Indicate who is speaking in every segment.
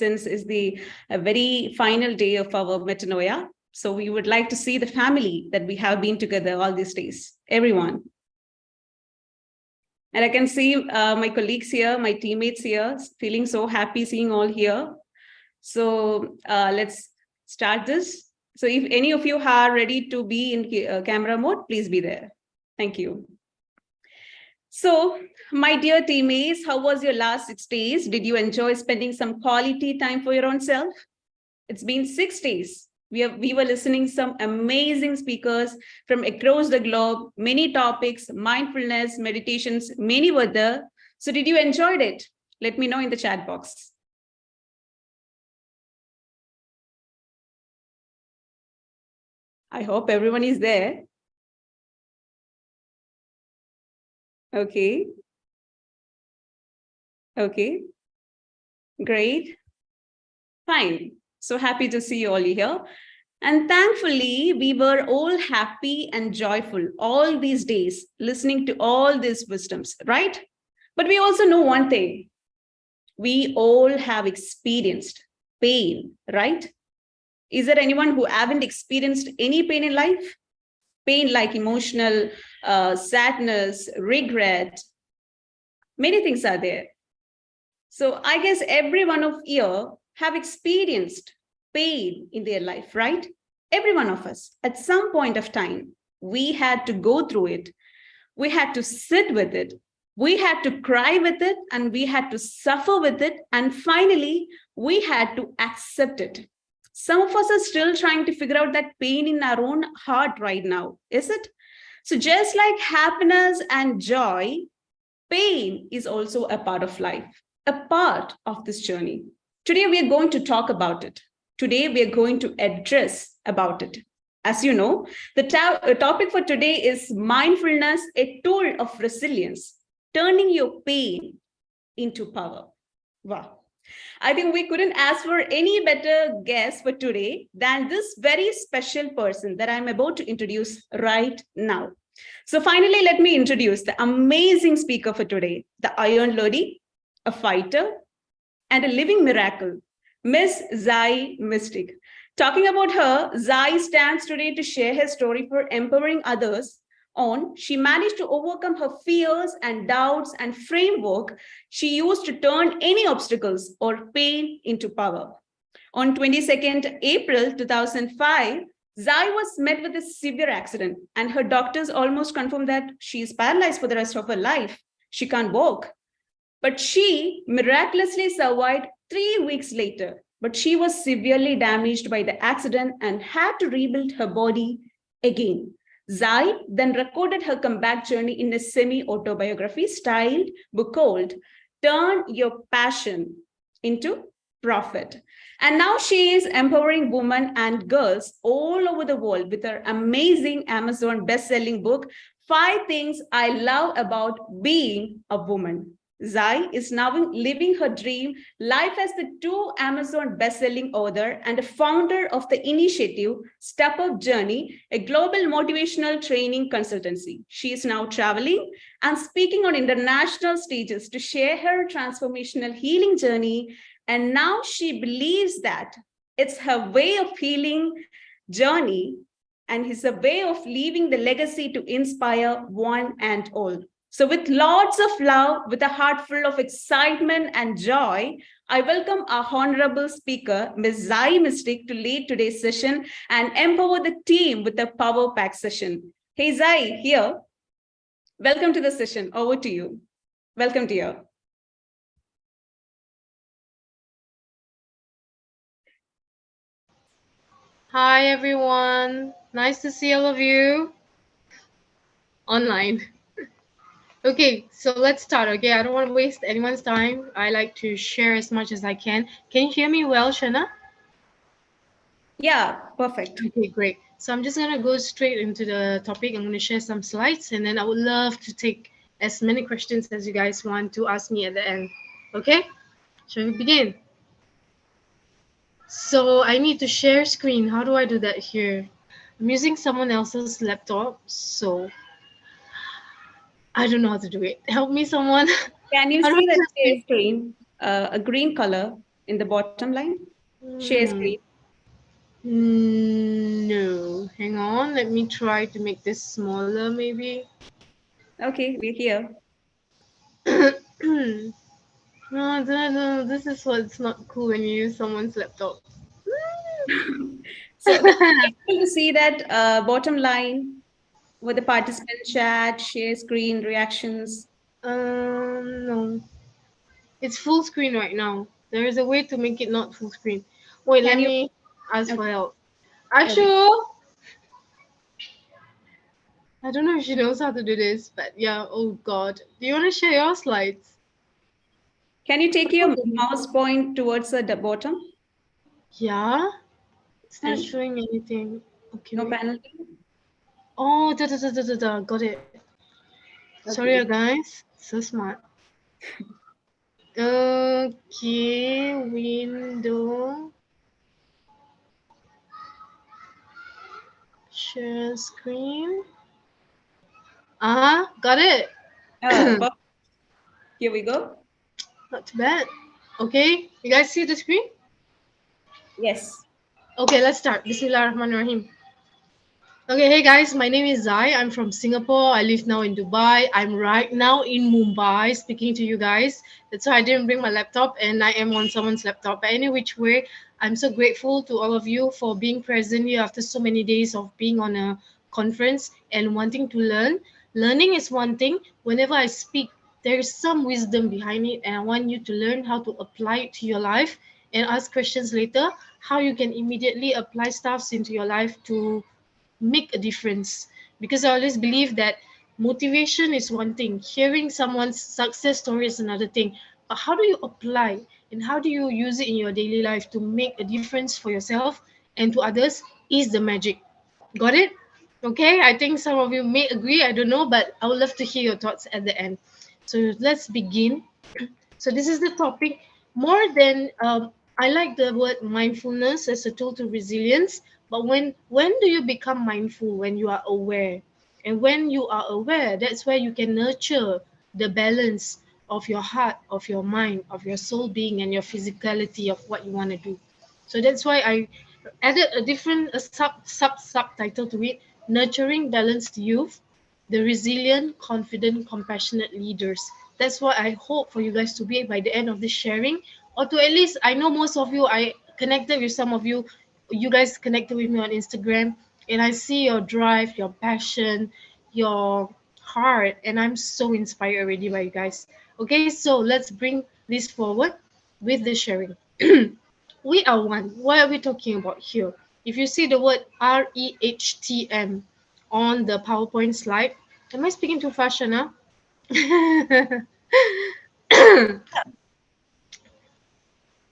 Speaker 1: since it's the very final day of our Metanoia. So we would like to see the family that we have been together all these days, everyone. And I can see my colleagues here, my teammates here, feeling so happy seeing all here. So let's start this. So if any of you are ready to be in camera mode, please be there. Thank you. So my dear teammates, how was your last 6 days? Did you enjoy spending some quality time for your own self? It's been 6 days. We were listening to some amazing speakers from across the globe, many topics, mindfulness, meditations, many were there. So did you enjoy it? Let me know in the chat box. I hope everyone is there. Okay. Okay. Great. Fine. So happy to see you all here. And thankfully, we were all happy and joyful all these days, listening to all these wisdoms, right? But we also know one thing. We all have experienced pain, right? Is there anyone who haven't experienced any pain in life? Pain like emotional sadness, regret, many things are there. So I guess every one of you have experienced pain in their life, right? Every one of us, at some point of time, we had to go through it. We had to sit with it. We had to cry with it, and we had to suffer with it. And finally, we had to accept it. Some of us are still trying to figure out that pain in our own heart right now, is it? So just like happiness and joy, pain is also a part of life, a part of this journey. Today, we are going to talk about it. Today, we are going to address about it. As you know, the topic for today is mindfulness, a tool of resilience, turning your pain into power. Wow. I think we couldn't ask for any better guest for today than this very special person that I'm about to introduce right now. So finally, let me introduce the amazing speaker for today, the Iron Lady, a fighter, and a living miracle, Miss Zai Mystic. Talking about her, Zai stands today to share her story for empowering others on. She managed to overcome her fears and doubts and framework she used to turn any obstacles or pain into power. On 22nd April 2005, Zai was met with a severe accident, and her doctors almost confirmed that she is paralyzed for the rest of her life. She can't walk. But she miraculously survived 3 weeks later. But she was severely damaged by the accident and had to rebuild her body again. Zai then recorded her comeback journey in a semi-autobiography styled book called Turn Your Passion into Profit. And now she is empowering women and girls all over the world with her amazing Amazon best-selling book, 5 Things I Love About Being a Woman. Zai is now living her dream life as the 2 Amazon best-selling author and a founder of the initiative Step Up Journey, a global motivational training consultancy. She is now traveling and speaking on international stages to share her transformational healing journey. And now she believes that it's her way of healing journey and it's a way of leaving the legacy to inspire one and all. So with lots of love, with a heart full of excitement and joy, I welcome our honorable speaker, Ms. Zai Mystic, to lead today's session and empower the team with a power pack session. Hey, Zai, here. Welcome to the session. Over to you. Welcome to you.
Speaker 2: Hi, everyone. Nice to see all of you online. Okay, so let's start. Okay, I don't want to waste anyone's time. I like to share as much as I can. Can you hear me well, Shana?
Speaker 1: Yeah, perfect.
Speaker 2: Okay, great. So I'm just going to go straight into the topic. I'm going to share some slides, and then I would love to take as many questions as you guys want to ask me at the end. Okay, shall we begin? So I need to share screen. How do I do that here? I'm using someone else's laptop, so I don't know how to do it. Help me, someone.
Speaker 1: Can you see the share screen, a green color in the bottom line? Share
Speaker 2: Hmm.
Speaker 1: screen.
Speaker 2: No. Hang on. Let me try to make this smaller, maybe.
Speaker 1: Okay, we're here.
Speaker 2: No, no, this is what's not cool when you use someone's laptop.
Speaker 1: So, but able to see that bottom line with the participant chat, share screen, reactions.
Speaker 2: No. It's full screen right now. There is a way to make it not full screen. Wait, let
Speaker 1: Can you?
Speaker 2: me ask for
Speaker 1: Okay.
Speaker 2: help.
Speaker 1: Okay.
Speaker 2: Ashu! I don't know if she knows how to do this, but yeah, oh god. Do you want to share your slides?
Speaker 1: Can you take
Speaker 2: Oh,
Speaker 1: your
Speaker 2: goodness.
Speaker 1: mouse point towards the bottom
Speaker 2: Yeah? It's not
Speaker 1: and
Speaker 2: showing anything. Okay,
Speaker 1: no
Speaker 2: wait.
Speaker 1: panel?
Speaker 2: Oh, da. Got it. Sorry,
Speaker 1: Okay.
Speaker 2: guys. So smart. Okay, window, share screen. Got it.
Speaker 1: But here we go.
Speaker 2: Not too bad. Okay, you guys see the screen?
Speaker 1: Yes.
Speaker 2: Okay, let's start. Bismillahirrahmanirrahim. Okay, hey guys, my name is Zai. I'm from Singapore. I live now in Dubai. I'm right now in Mumbai speaking to you guys. That's why I didn't bring my laptop and I am on someone's laptop. But any which way, I'm so grateful to all of you for being present here after so many days of being on a conference and wanting to learn. Learning is one thing. Whenever I speak, there is some wisdom behind it, and I want you to learn how to apply it to your life and ask questions later how you can immediately apply stuffs into your life to make a difference, because I always believe that motivation is one thing, hearing someone's success story is another thing, but how do you apply and how do you use it in your daily life to make a difference for yourself and to others is the magic. Got it? Okay, I think some of you may agree, I don't know, but I would love to hear your thoughts at the end. So let's begin. So this is the topic. More than I like the word mindfulness as a tool to resilience. But when do you become mindful? When you are aware, and when you are aware, that's where you can nurture the balance of your heart, of your mind, of your soul being, and your physicality of what you want to do. So that's why I added a different subtitle to it: nurturing balanced youth, the resilient, confident, compassionate leaders. That's what I hope for you guys to be by the end of this sharing, or to at least, I know most of you, I connected with some of you, you guys connected with me on Instagram, and I see your drive, your passion, your heart, and I'm so inspired already by you guys. Okay, so let's bring this forward with the sharing. We are one. What are we talking about here? If you see the word REHTM on the PowerPoint slide, am I speaking too fast, Shana?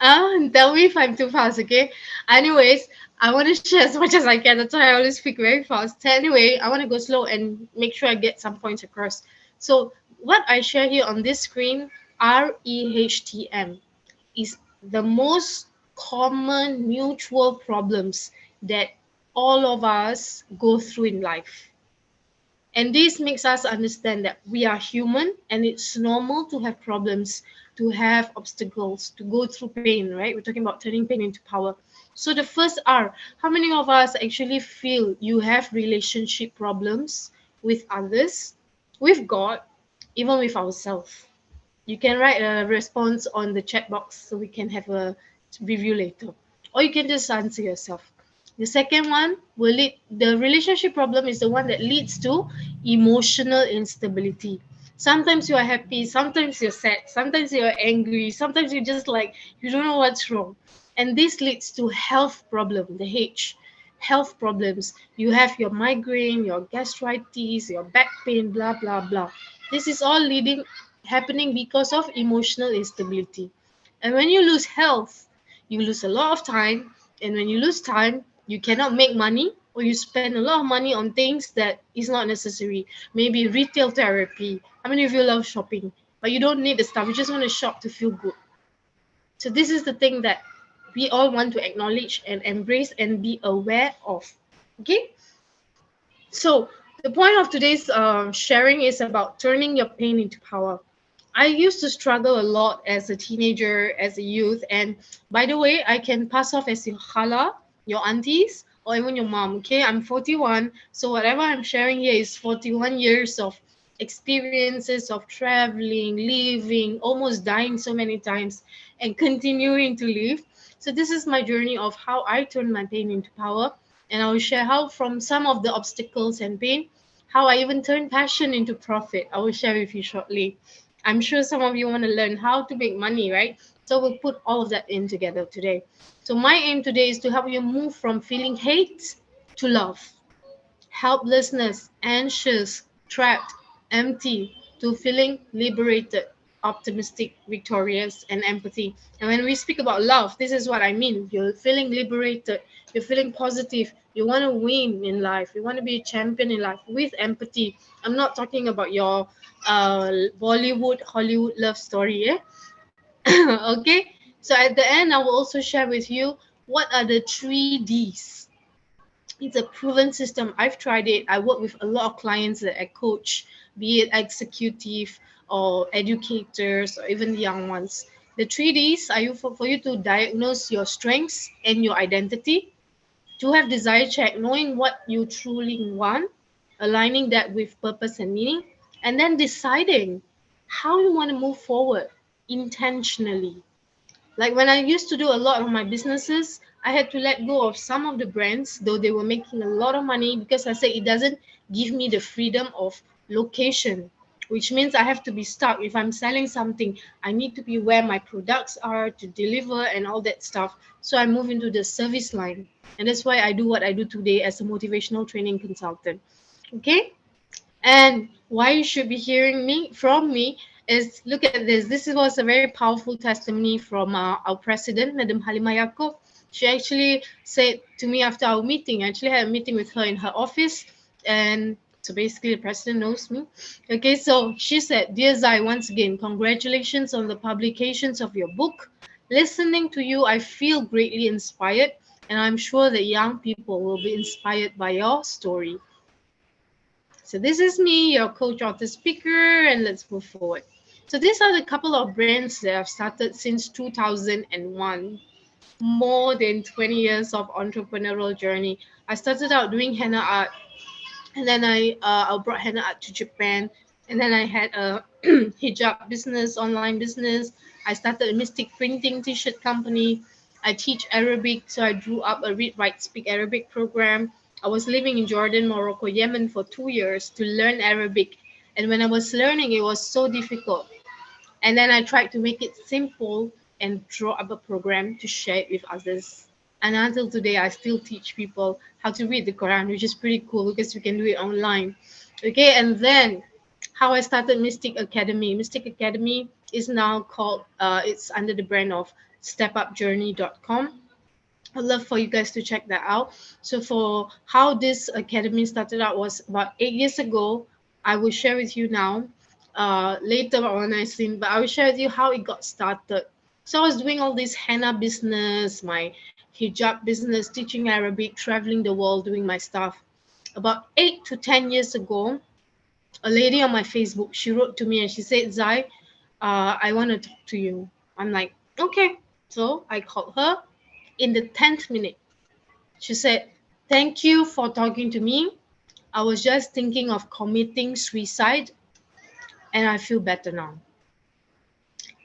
Speaker 2: Tell me if I'm too fast, okay? Anyways, I want to share as much as I can. That's why I always speak very fast. So anyway, I want to go slow and make sure I get some points across. So, what I share here on this screen, REHTM, is the most common mutual problems that all of us go through in life. And this makes us understand that we are human and it's normal to have problems, to have obstacles, to go through pain, right? We're talking about turning pain into power. So the first R, how many of us actually feel you have relationship problems with others, with God, even with ourselves? You can write a response on the chat box so we can have a review later. Or you can just answer yourself. The second one will lead, the relationship problem is the one that leads to emotional instability. Sometimes you are happy, sometimes you're sad, sometimes you're angry, sometimes you just like you don't know what's wrong. And this leads to health problem, the H. Health problems. You have your migraine, your gastritis, your back pain, blah blah blah. This is all leading happening because of emotional instability. And when you lose health, you lose a lot of time. And when you lose time, you cannot make money, or you spend a lot of money on things that is not necessary. Maybe retail therapy. How many of you love shopping? But you don't need the stuff. You just want to shop to feel good. So this is the thing that we all want to acknowledge and embrace and be aware of. Okay? So the point of today's sharing is about turning your pain into power. I used to struggle a lot as a teenager, as a youth. And by the way, I can pass off as your khala, your aunties, or even your mom. Okay, I'm 41. So whatever I'm sharing here is 41 years of experiences of traveling, living, almost dying so many times, and continuing to live. So this is my journey of how I turn my pain into power. And I will share how from some of the obstacles and pain, how I even turn passion into profit. I will share with you shortly. I'm sure some of you want to learn how to make money, right? So we'll put all of that in together today. So my aim today is to help you move from feeling hate to love, helplessness, anxious, trapped, empty, to feeling liberated, optimistic, victorious, and empathy. And when we speak about love, this is what I mean. You're feeling liberated, you're feeling positive, you want to win in life, you want to be a champion in life with empathy. I'm not talking about your Bollywood, Hollywood love story, eh? Okay? So at the end, I will also share with you what are the 3Ds. It's a proven system. I've tried it. I work with a lot of clients that I coach, be it executive or educators or even the young ones. The 3Ds are for you to diagnose your strengths and your identity, to have desire check, knowing what you truly want, aligning that with purpose and meaning, and then deciding how you want to move forward intentionally. Like when I used to do a lot of my businesses, I had to let go of some of the brands, though they were making a lot of money, because I said it doesn't give me the freedom of location, which means I have to be stuck. If I'm selling something, I need to be where my products are to deliver and all that stuff. So I move into the service line. And that's why I do what I do today as a motivational training consultant. Okay. And why you should be hearing me from me is, look at this. This was a very powerful testimony from our president, Madam Halima Yacob. She actually said to me after our meeting, I actually had a meeting with her in her office. And so basically, the president knows me. Okay, so she said, "Dear Zai, once again, congratulations on the publications of your book. Listening to you, I feel greatly inspired, and I'm sure that young people will be inspired by your story." So this is me, your coach, author, speaker, and let's move forward. So these are the couple of brands that I've started since 2001. More than 20 years of entrepreneurial journey. I started out doing henna art, and then I brought henna art to Japan, and then I had a hijab business, online business. I started a Mystic Printing T-shirt company. I teach Arabic, so I drew up a Read, Write, Speak Arabic program. I was living in Jordan, Morocco, Yemen for 2 years to learn Arabic, and when I was learning, it was so difficult. And then I tried to make it simple and draw up a program to share it with others. And until today, I still teach people how to read the Quran, which is pretty cool because you can do it online. Okay, and then how I started Mystic Academy. Mystic Academy is now called, it's under the brand of stepupjourney.com. I'd love for you guys to check that out. So for how this academy started out was about 8 years ago. I will share with you now. Later on, I think, but I will share with you how it got started. So I was doing all this henna business, my hijab business, teaching Arabic, traveling the world, doing my stuff. About 8 to 10 years ago, a lady on my Facebook, she wrote to me and she said, "Zai, I want to talk to you." I'm like, okay. So I called her in the 10th minute. She said, "Thank you for talking to me. I was just thinking of committing suicide and I feel better now."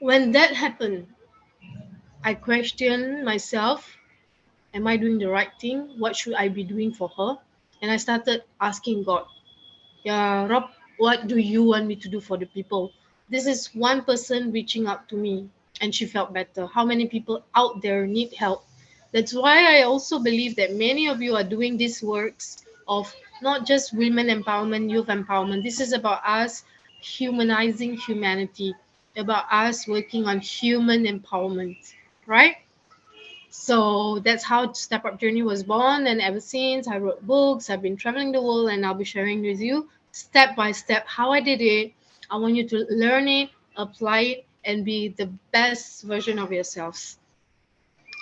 Speaker 2: When that happened, I questioned myself. Am I doing the right thing? What should I be doing for her? And I started asking God, "Yeah, Rob, what do you want me to do for the people?" This is one person reaching out to me and she felt better. How many people out there need help? That's why I also believe that many of you are doing these works of not just women empowerment, youth empowerment. This is about us humanizing humanity, about us working on human empowerment, right? So that's how Step Up Journey was born. And ever since, I wrote books, I've been traveling the world, and I'll be sharing with you step by step how I did it. I want you to learn it, apply it, and be the best version of yourselves.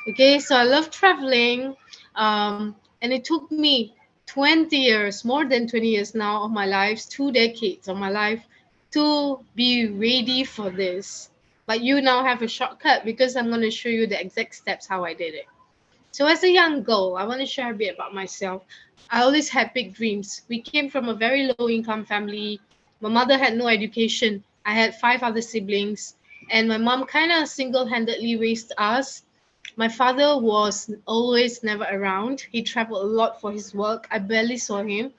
Speaker 2: Okay, so I love traveling. And it took me 20 years, more than 20 years now of my life, 2 decades of my life to be ready for this. But you now have a shortcut because I'm going to show you the exact steps how I did it. So, as a young girl, I want to share a bit about myself. I always had big dreams. We came from a very low income family. My mother had no education. I had five other siblings, and my mom kind of single handedly raised us. My father was always never around. He traveled a lot for his work. I barely saw him.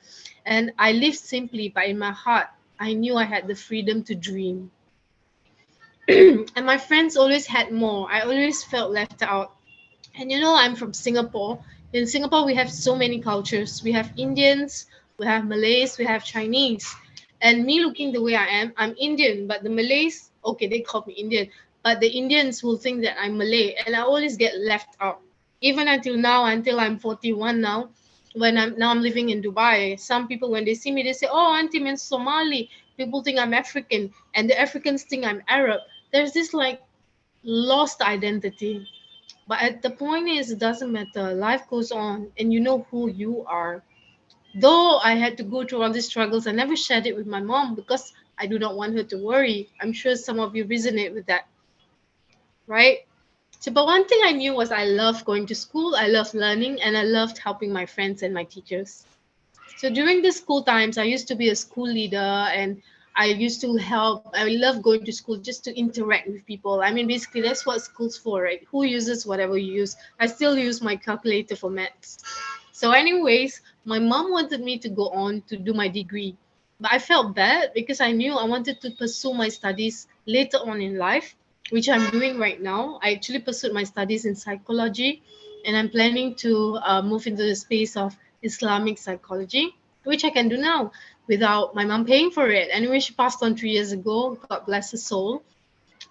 Speaker 2: And I lived simply, but in my heart, I knew I had the freedom to dream. And my friends always had more. I always felt left out. And I'm from Singapore. In Singapore, we have so many cultures. We have Indians, we have Malays, we have Chinese. And me looking the way I am, I'm Indian, but the Malays, okay, they call me Indian, but the Indians will think that I'm Malay, and I always get left out. Even until now, until I'm 41 now, when I'm living in Dubai, some people when they see me, they say, "Oh, Auntie means Somali." People think I'm African, and the Africans think I'm Arab. There's this like lost identity, but at the point is, it doesn't matter. Life goes on, and you know who you are. Though I had to go through all these struggles, I never shared it with my mom because I do not want her to worry. I'm sure some of you resonate with that, right? So, but one thing I knew was I loved going to school, I loved learning, and I loved helping my friends and my teachers. So during the school times, I used to be a school leader and I used to help. I love going to school just to interact with people. I mean, basically, that's what school's for, right? Who uses whatever you use? I still use my calculator for maths. So, anyways, my mom wanted me to go on to do my degree. But I felt bad because I knew I wanted to pursue my studies later on in life, which I'm doing right now. I actually pursued my studies in psychology, and I'm planning to move into the space of Islamic psychology, which I can do now without my mom paying for it. Anyway, she passed on 3 years ago. God bless her soul.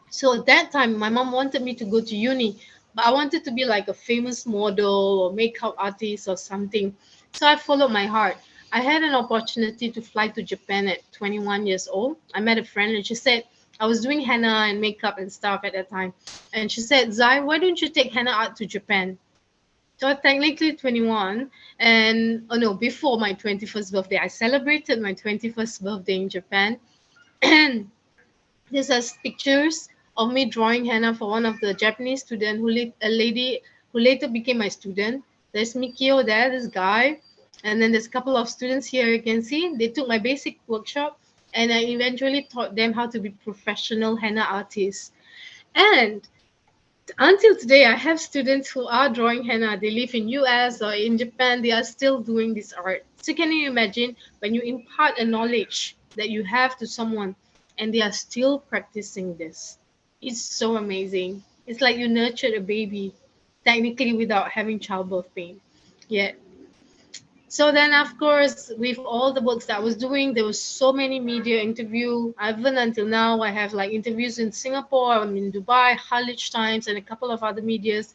Speaker 2: So at that time, my mom wanted me to go to uni, but I wanted to be like a famous model or makeup artist or something. So I followed my heart. I had an opportunity to fly to Japan at 21 years old. I met a friend and she said, I was doing henna and makeup and stuff at that time. And she said, Zai, why don't you take henna art to Japan? So I was technically 21. And oh no, before my 21st birthday, I celebrated my 21st birthday in Japan. And this has pictures of me drawing henna for one of the Japanese student a lady who later became my student. There's Mikio there, this guy, and then there's a couple of students here. You can see they took my basic workshop, and I eventually taught them how to be professional henna artists. And until today, I have students who are drawing henna. They live in US or in Japan. They are still doing this art. So can you imagine when you impart a knowledge that you have to someone and they are still practicing this? It's so amazing. It's like you nurtured a baby technically without having childbirth pain. Yet so then, of course, with all the books that I was doing, there was so many media interview. Even until now, I have like interviews in Singapore, I'm in Dubai, Khalid Times, and a couple of other medias.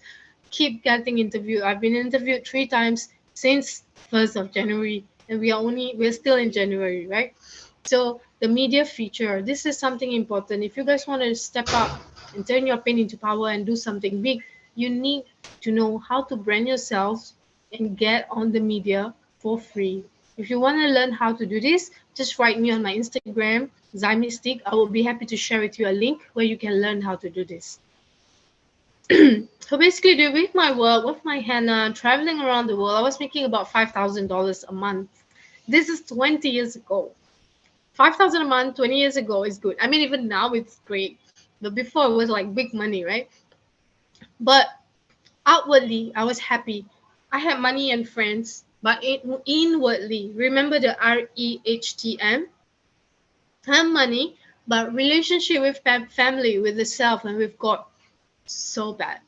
Speaker 2: Keep getting interviewed. I've been interviewed 3 times since 1st of January, and we're still in January, right? So the media feature, this is something important. If you guys want to step up and turn your pain into power and do something big, you need to know how to brand yourself and get on the media for free. If you want to learn how to do this, just write me on my Instagram, Zymystic. I will be happy to share with you a link where you can learn how to do this. So basically, with my work, with my henna, traveling around the world, I was making about $5,000 a month. This is 20 years ago. 5,000 a month 20 years ago is good. I mean, even now it's great. But before it was like big money, right? But outwardly, I was happy. I had money and friends, but inwardly, remember the REHTM? Have money, but relationship with family, with the self, and with God, so bad.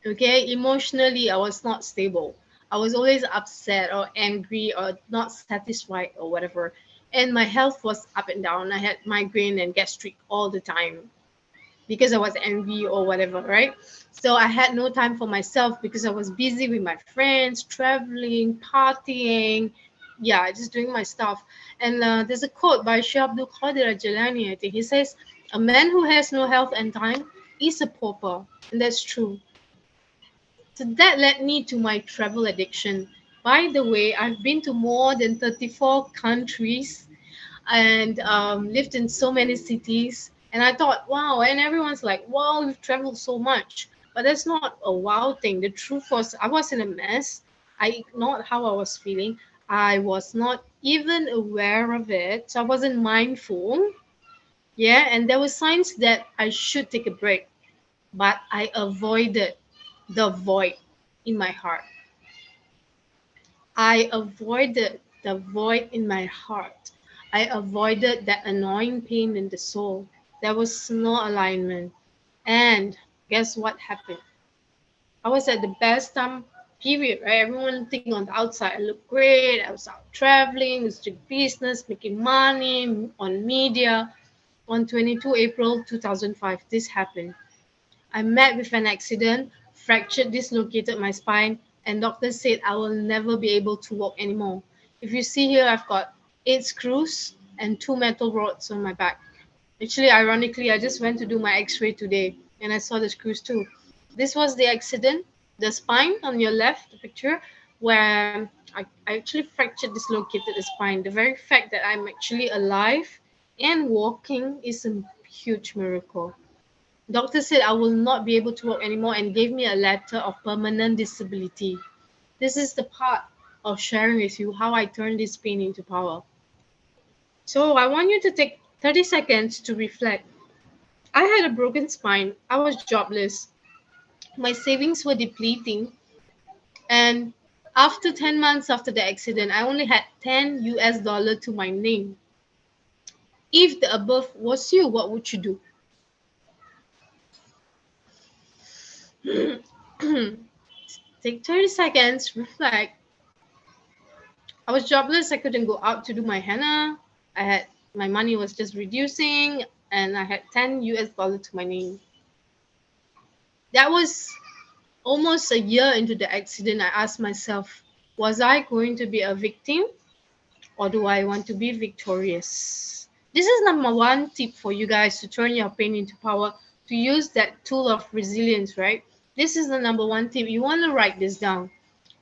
Speaker 2: Okay, emotionally, I was not stable. I was always upset or angry or not satisfied or whatever. And my health was up and down. I had migraine and gastric all the time because I was angry or whatever, right? So I had no time for myself because I was busy with my friends, traveling, partying, yeah, just doing my stuff. And there's a quote by Shah Abdul Qadir Jalani, I think. He says, "A man who has no health and time is a pauper," and that's true. So that led me to my travel addiction. By the way, I've been to more than 34 countries. and lived in so many cities. And I thought, wow, and everyone's like, wow, you've traveled so much. But that's not a wow thing. The truth was, I was in a mess. I ignored how I was feeling. I was not even aware of it. So I wasn't mindful. Yeah, and there were signs that I should take a break, but I avoided the void in my heart. I avoided the void in my heart. I avoided that annoying pain in the soul. There was no alignment. And guess what happened? I was at the best time period, right? Everyone think on the outside I look great. I was out traveling, was doing business, making money on media. On 22 April 2005, this happened. I met with an accident, fractured, dislocated my spine, and doctors said I will never be able to walk anymore. If you see here, I've got 8 screws and 2 metal rods on my back. Actually, ironically, I just went to do my x-ray today and I saw the screws too. This was the accident, the spine on your left, the picture, where I actually fractured, dislocated the spine. The very fact that I'm actually alive and walking is a huge miracle. Doctor said I will not be able to walk anymore and gave me a letter of permanent disability. This is the part of sharing with you how I turned this pain into power. So I want you to take 30 seconds to reflect. I had a broken spine. I was jobless. My savings were depleting. And after 10 months after the accident, I only had 10 US dollar to my name. If the above was you, what would you do? Take 30 seconds, reflect. I was jobless. I couldn't go out to do my henna. I had my money was just reducing, and I had 10 US dollar to my name. That was almost a year into the accident. I asked myself, was I going to be a victim or do I want to be victorious? This is number one tip for you guys to turn your pain into power, to use that tool of resilience, right? This is the number one tip. You want to write this down.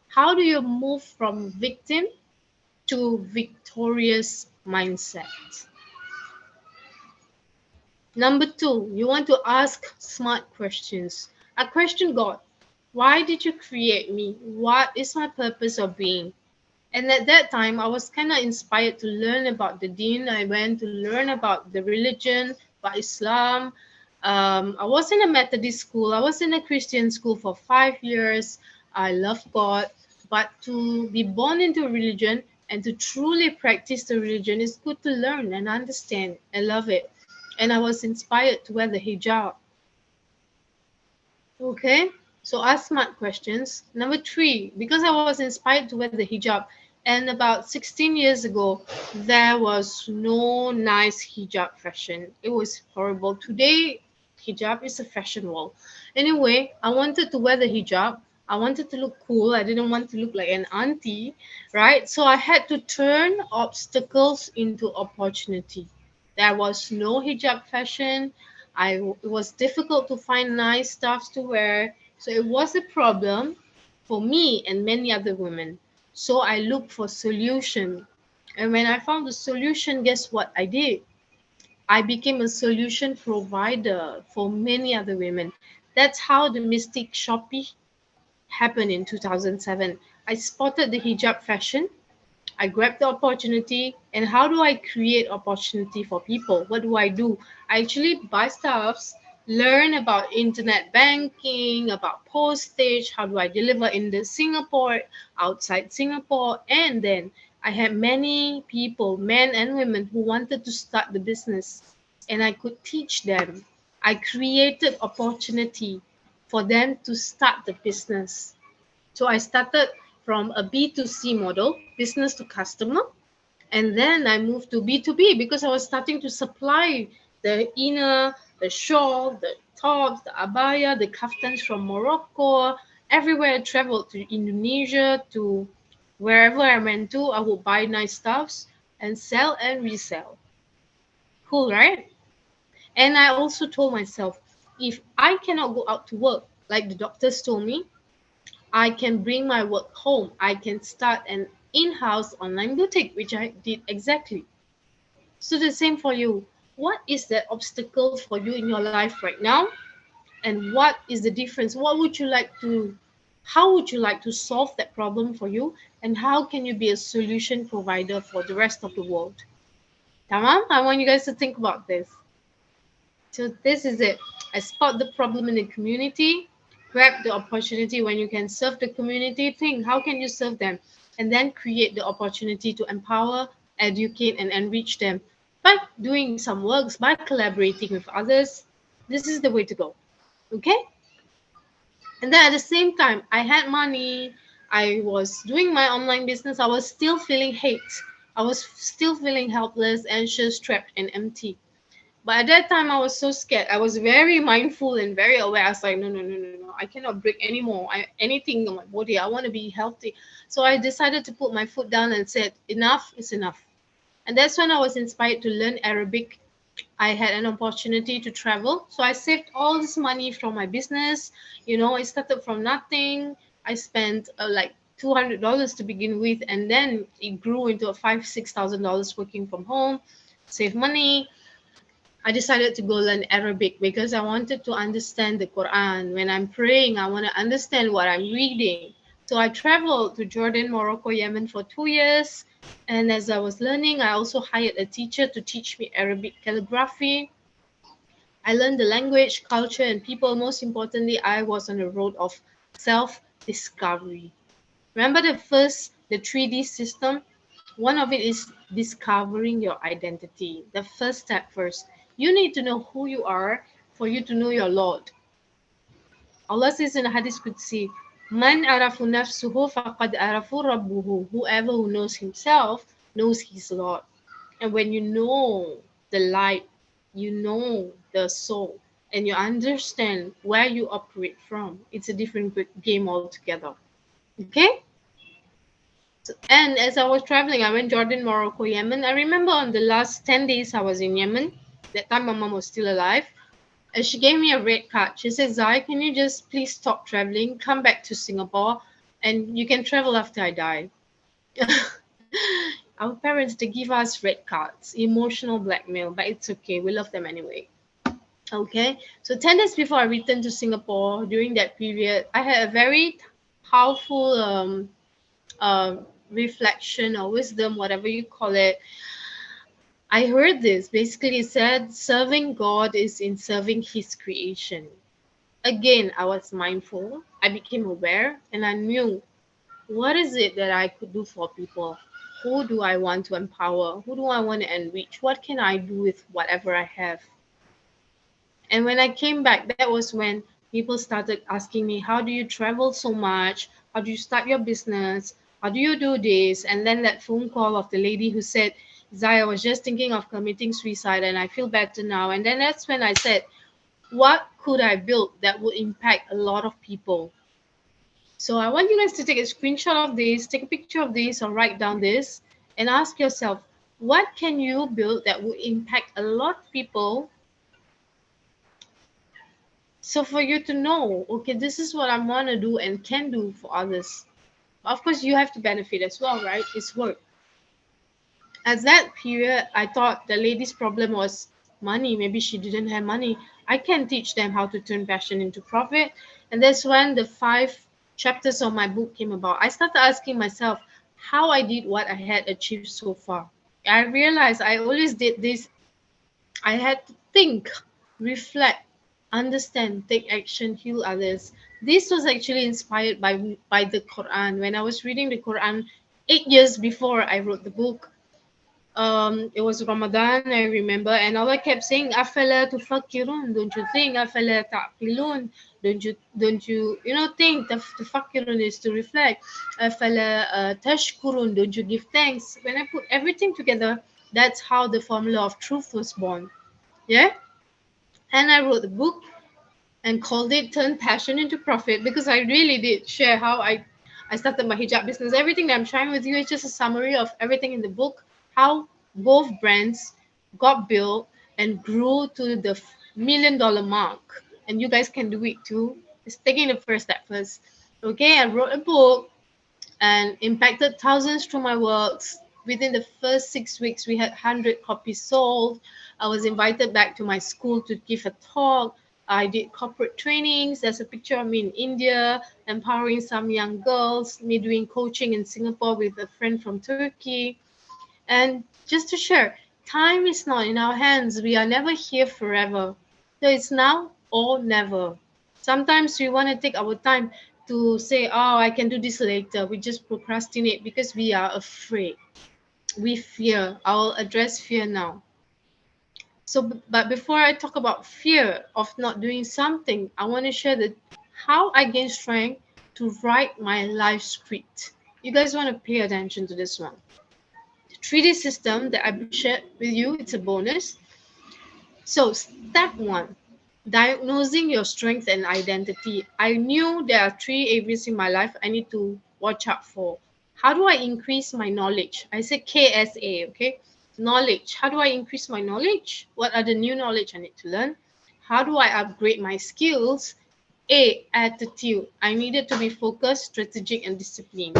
Speaker 2: How do you move from victim to victorious mindset? Number two, you want to ask smart questions. I question God. Why did you create me? What is my purpose of being? And at that time, I was kind of inspired to learn about the deen. I went to learn about the religion, about Islam. I was in a Methodist school. I was in a Christian school for 5 years. I loved God. But to be born into a religion and to truly practice the religion is good to learn and understand. I love it. And I was inspired to wear the hijab. Okay, so ask smart questions. Number three, because I was inspired to wear the hijab, and about 16 years ago, there was no nice hijab fashion. It was horrible. Today, hijab is a fashion wall. Anyway, I wanted to wear the hijab. I wanted to look cool. I didn't want to look like an auntie, right? So I had to turn obstacles into opportunity. There was no hijab fashion. It was difficult to find nice stuff to wear, so it was a problem for me and many other women. So I looked for solution. And when I found the solution, guess what I did? I became a solution provider for many other women. That's how the Mystic Shopee happened in 2007. I spotted the hijab fashion. I grab the opportunity. And how do I create opportunity for people? What do I do? I actually buy stuffs, learn about internet banking, about postage, how do I deliver in the Singapore, outside Singapore, and then I had many people, men and women, who wanted to start the business, and I could teach them. I created opportunity for them to start the business. So I started from a B2C model, business to customer, and then I moved to B2B because I was starting to supply the inner, the shawl, the tops, the abaya, the kaftans from Morocco. Everywhere I traveled to Indonesia, to wherever I went to, I would buy nice stuffs and sell and resell. Cool, right? And I also told myself, if I cannot go out to work, like the doctors told me, I can bring my work home. I can start an in-house online boutique, which I did exactly. So the same for you. What is that obstacle for you in your life right now? And what is the difference? What would you like to, how would you like to solve that problem for you? And how can you be a solution provider for the rest of the world? Tamam? I want you guys to think about this. So this is it. I spot the problem in the community, grab the opportunity when you can serve the community, think how can you serve them, and then create the opportunity to empower, educate, and enrich them by doing some works, by collaborating with others. This is the way to go. Okay? And then at the same time, I had money. I was doing my online business. I was still feeling hate. I was still feeling helpless, anxious, trapped, and empty. But at that time, I was so scared. I was very mindful and very aware. I was like, no, no, no, no, no. I cannot break anymore. Anything in my body. I want to be healthy. So I decided to put my foot down and said, enough is enough. And that's when I was inspired to learn Arabic. I had an opportunity to travel. So I saved all this money from my business. I started from nothing. I spent like $200 to begin with, and then it grew into a $5,000-6,000 working from home, save money. I decided to go learn Arabic because I wanted to understand the Quran. When I'm praying, I want to understand what I'm reading. So I traveled to Jordan, Morocco, Yemen for 2 years. And as I was learning, I also hired a teacher to teach me Arabic calligraphy. I learned the language, culture, and people. Most importantly, I was on the road of self discovery. Remember the 3D system? One of it is discovering your identity. The first step first. You need to know who you are for you to know your Lord. Allah says in the Hadith Qudsi, Man arafu nafsuhu faqad arafu rabbuhu. Whoever who knows himself knows his Lord. And when you know the light, you know the soul, and you understand where you operate from, it's a different game altogether. Okay? And as I was traveling, I went Jordan, Morocco, Yemen. I remember on the last 10 days I was in Yemen. That time my mom was still alive. And she gave me a red card. She said, Zai, can you just please stop traveling, come back to Singapore, and you can travel after I die. Our parents, they give us red cards, emotional blackmail, but it's okay. We love them anyway. Okay. So 10 days before I returned to Singapore, during that period, I had a very powerful uh, reflection or wisdom, whatever you call it. I heard this. Basically, it said serving God is in serving His creation. Again, I was mindful. I became aware, and I knew what is it that I could do for people. Who do I want to empower? Who do I want to enrich? What can I do with whatever I have? And when I came back, that was when people started asking me, how do you travel so much? How do you start your business? How do you do this? And then that phone call of the lady who said, Zai, I was just thinking of committing suicide and I feel better now. And then that's when I said, what could I build that would impact a lot of people? So I want you guys to take a screenshot of this, take a picture of this, or write down this, and ask yourself, what can you build that would impact a lot of people? So for you to know, okay, this is what I want to do and can do for others. Of course, you have to benefit as well, right? It's work. At that period, I thought the lady's problem was money. Maybe she didn't have money. I can teach them how to turn passion into profit. And that's when the 5 chapters of my book came about. I started asking myself how I did what I had achieved so far. I realized I always did this. I had to think, reflect, understand, take action, heal others. This was actually inspired by the Quran. When I was reading the Quran 8 years before I wrote the book, it was Ramadan, I remember, and Allah kept saying, "Afala tufakkirun? Don't you think? Afala ta'qilun? Don't you think? Tufakkirun is to reflect. Afala tashkurun? Don't you give thanks?" When I put everything together, that's how the formula of truth was born. Yeah, and I wrote the book and called it "Turn Passion into Profit" because I really did share how I started my hijab business. Everything that I'm sharing with you is just a summary of everything in the book, how both brands got built and grew to the $1 million mark. And you guys can do it too. It's taking the first step first. Okay, I wrote a book and impacted thousands through my works. within the first 6 weeks, we had 100 copies sold. I was invited back to my school to give a talk. I did corporate trainings. There's a picture of me in India, empowering some young girls, me doing coaching in Singapore with a friend from Turkey. And just to share, time is not in our hands. We are never here forever. So it's now or never. Sometimes we want to take our time to say, oh, I can do this later. We just procrastinate because we are afraid. We fear. I'll address fear now. So, but before I talk about fear of not doing something, I want to share how I gain strength to write my life script. You guys want to pay attention to this one. 3D system that I shared with you, it's a bonus. So, step one, diagnosing your strength and identity. I knew there are three areas in my life I need to watch out for. How do I increase my knowledge? I said KSA, okay? Knowledge. How do I increase my knowledge? What are the new knowledge I need to learn? How do I upgrade my skills? A, attitude. I needed to be focused, strategic, and disciplined.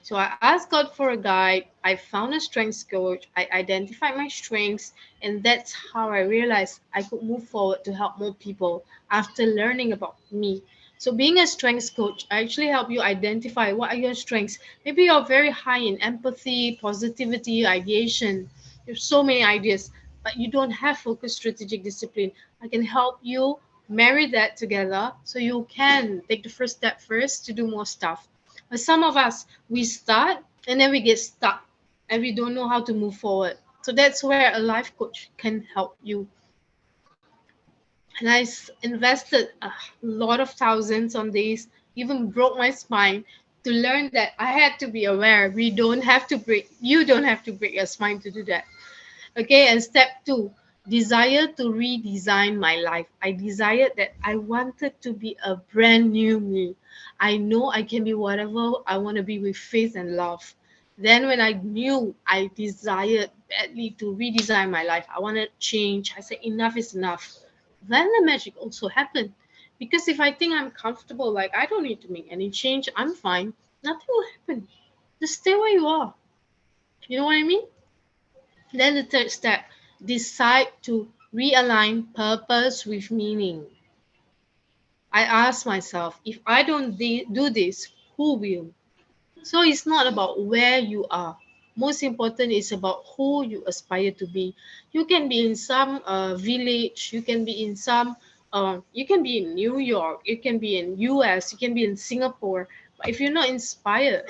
Speaker 2: So I asked God for a guide. I found a strengths coach. I identified my strengths, and that's how I realized I could move forward to help more people after learning about me. So being a strengths coach, I actually help you identify what are your strengths. Maybe you're very high in empathy, positivity, ideation. There's so many ideas, but you don't have focused strategic discipline. I can help you marry that together so you can take the first step first to do more stuff. But some of us, we start and then we get stuck and we don't know how to move forward. So that's where a life coach can help you. And invested a lot of thousands on this, even broke my spine to learn that I had to be aware. You don't have to break your spine to do that. Okay, and step two, desire to redesign my life. I desired that I wanted to be a brand new me. I know I can be whatever I want to be with faith and love. Then, when I knew I desired badly to redesign my life, I wanted change. I said, enough is enough. Then the magic also happened. Because if I think I'm comfortable, like I don't need to make any change, I'm fine, nothing will happen. Just stay where you are. You know what I mean? Then the third step, decide to realign purpose with meaning. I ask myself, if I don't do this, who will? So it's not about where you are. Most important is about who you aspire to be. You can be in some village, you can be in New York, you can be in US, you can be in Singapore. But if you're not inspired,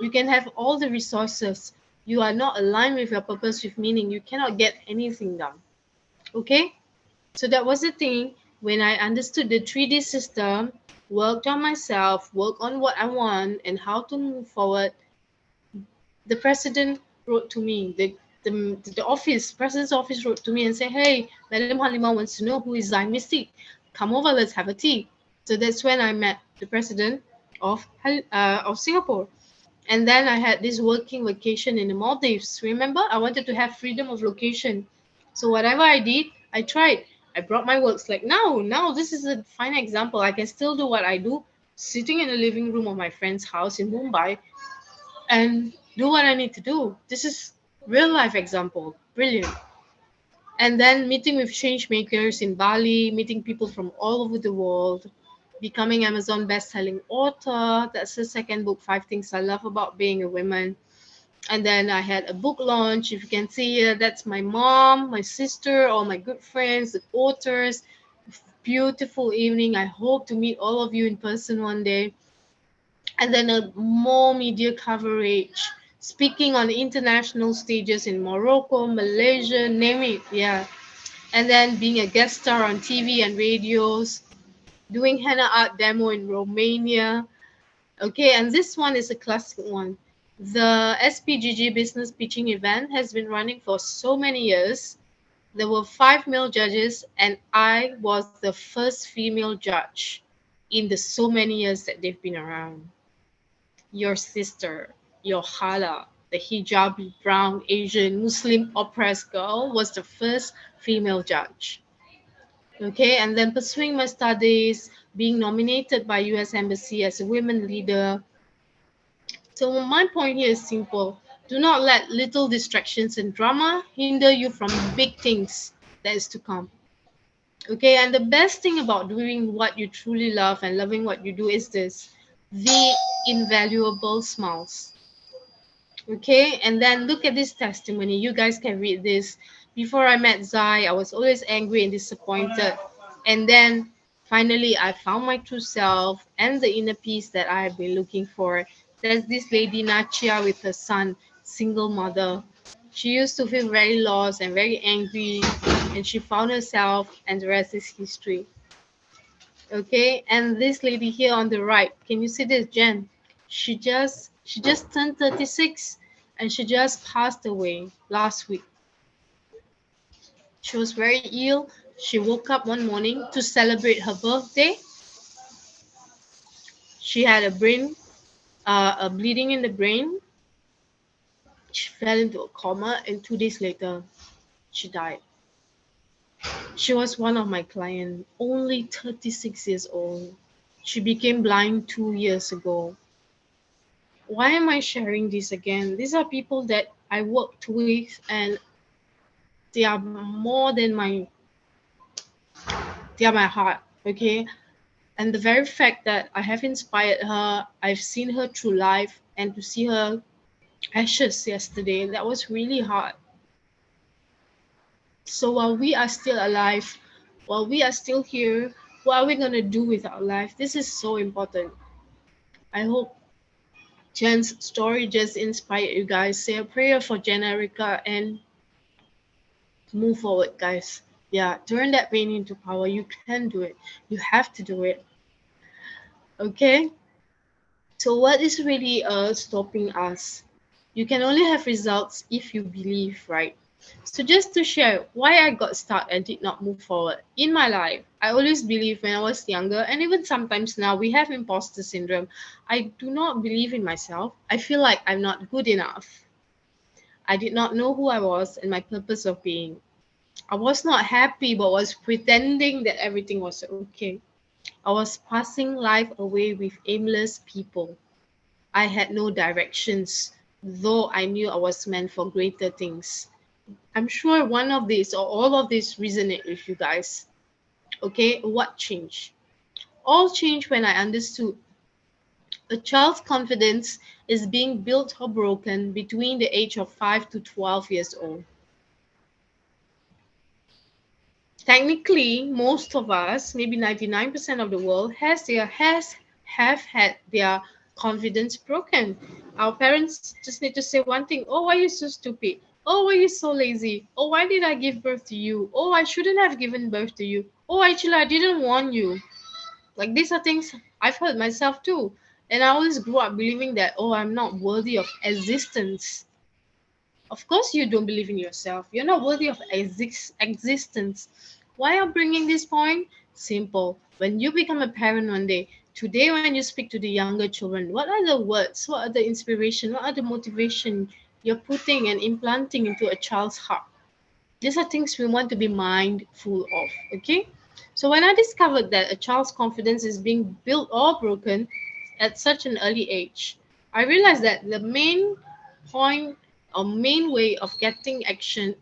Speaker 2: you can have all the resources. You are not aligned with your purpose, with meaning. You cannot get anything done. Okay? So that was the thing when I understood the 3D system, worked on myself, worked on what I want and how to move forward. The president wrote to me, president's office wrote to me and said, hey, Madam Halima wants to know who is Zai Mystic. Come over, let's have a tea. So that's when I met the president of Singapore. And then I had this working vacation in the Maldives. Remember, I wanted to have freedom of location. So whatever I did, I tried. I brought my works. Like now, this is a fine example. I can still do what I do, sitting in the living room of my friend's house in Mumbai, and do what I need to do. This is real life example. Brilliant. And then meeting with change makers in Bali, meeting people from all over the world, becoming Amazon best-selling author. That's the second book, Five Things I Love About Being a Woman. And then I had a book launch. If you can see here, that's my mom, my sister, all my good friends, the authors. Beautiful evening. I hope to meet all of you in person one day. And then more media coverage, speaking on international stages in Morocco, Malaysia, name it. Yeah. And then being a guest star on TV and radios, doing henna art demo in Romania. Okay, and this one is a classic one. The SPGG business pitching event has been running for so many years. There were five male judges, and I was the first female judge in the so many years that they've been around. Your sister, your hala, the hijabi, brown, Asian, Muslim oppressed girl, was the first female judge. Okay, and then pursuing my studies, being nominated by US Embassy as a women leader. So my point here is simple. Do not let little distractions and drama hinder you from big things that is to come. Okay, and the best thing about doing what you truly love and loving what you do is this: the invaluable smiles. Okay, and then look at this testimony. You guys can read this. Before I met Zai, I was always angry and disappointed. And then finally, I found my true self and the inner peace that I have been looking for. There's this lady, Nachia, with her son, single mother. She used to feel very lost and very angry, and she found herself, and the rest is history. Okay, and this lady here on the right, can you see this, Jen? She just turned 36, and she just passed away last week. She was very ill. She woke up one morning to celebrate her birthday. She had a bleeding in the brain. She fell into a coma, and 2 days later she died. She was one of my clients, only 36 years old. She became blind 2 years ago. Why am I sharing this again? These are people that I worked with, and they are more than they are my heart. Okay, and the very fact that I have inspired her, I've seen her through life, and to see her ashes yesterday, that was really hard. So while we are still alive, while we are still here, what are we gonna do with our life? This is so important. I hope Jen's story just inspired you guys. Say a prayer for Jen Erica and move forward, guys. Yeah, turn that pain into power. You can do it. You have to do it. Okay. So what is really stopping us? You can only have results if you believe, right? So just to share why I got stuck and did not move forward in my life, I always believed when I was younger, and even sometimes now we have imposter syndrome. I do not believe in myself. I feel like I'm not good enough. I did not know who I was and my purpose of being. I was not happy but was pretending that everything was okay. I was passing life away with aimless people. I had no directions, though I knew I was meant for greater things. I'm sure one of these or all of these resonate with you guys. Okay, what changed? All changed when I understood a child's confidence is being built or broken between the age of 5 to 12 years old. Technically, most of us, maybe 99% of the world, have had their confidence broken. Our parents just need to say one thing: oh, why are you so stupid? Oh, why are you so lazy? Oh, why did I give birth to you? Oh, I shouldn't have given birth to you. Oh, actually, I didn't want you. Like, these are things I've heard myself too. And I always grew up believing that, oh, I'm not worthy of existence. Of course, you don't believe in yourself. You're not worthy of existence. Why am I bringing this point? Simple. When you become a parent one day, today when you speak to the younger children, what are the words? What are the inspiration? What are the motivation you're putting and implanting into a child's heart? These are things we want to be mindful of. Okay. So when I discovered that a child's confidence is being built or broken at such an early age, I realized that the main point or main way of taking action,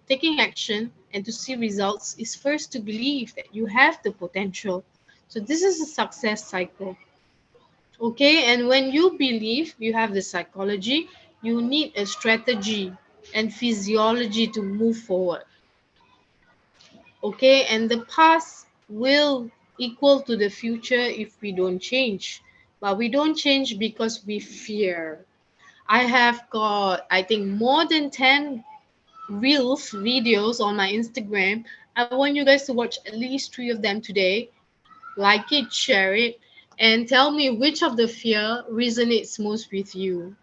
Speaker 2: and to see results is first to believe that you have the potential. So this is a success cycle. Okay, and when you believe you have the psychology, you need a strategy and physiology to move forward. Okay, and the past will equal to the future if we don't change, but we don't change because we fear. I have got, I think, more than 10 reels videos on my Instagram. I want you guys to watch at least 3 of them today. Like it, share it, and tell me which of the fear resonates most with you.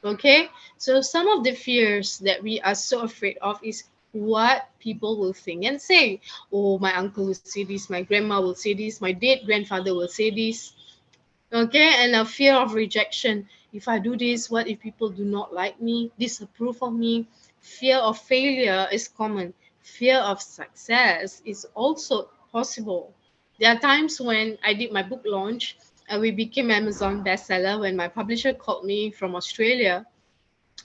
Speaker 2: Okay, so some of the fears that we are so afraid of is what people will think and say. Oh, my uncle will say this, my grandma will say this, my dead grandfather will say this. Okay, and a fear of rejection. If I do this, what if people do not like me, disapprove of me? Fear of failure is common. Fear of success is also possible. There are times when I did my book launch and we became Amazon bestseller when my publisher called me from Australia.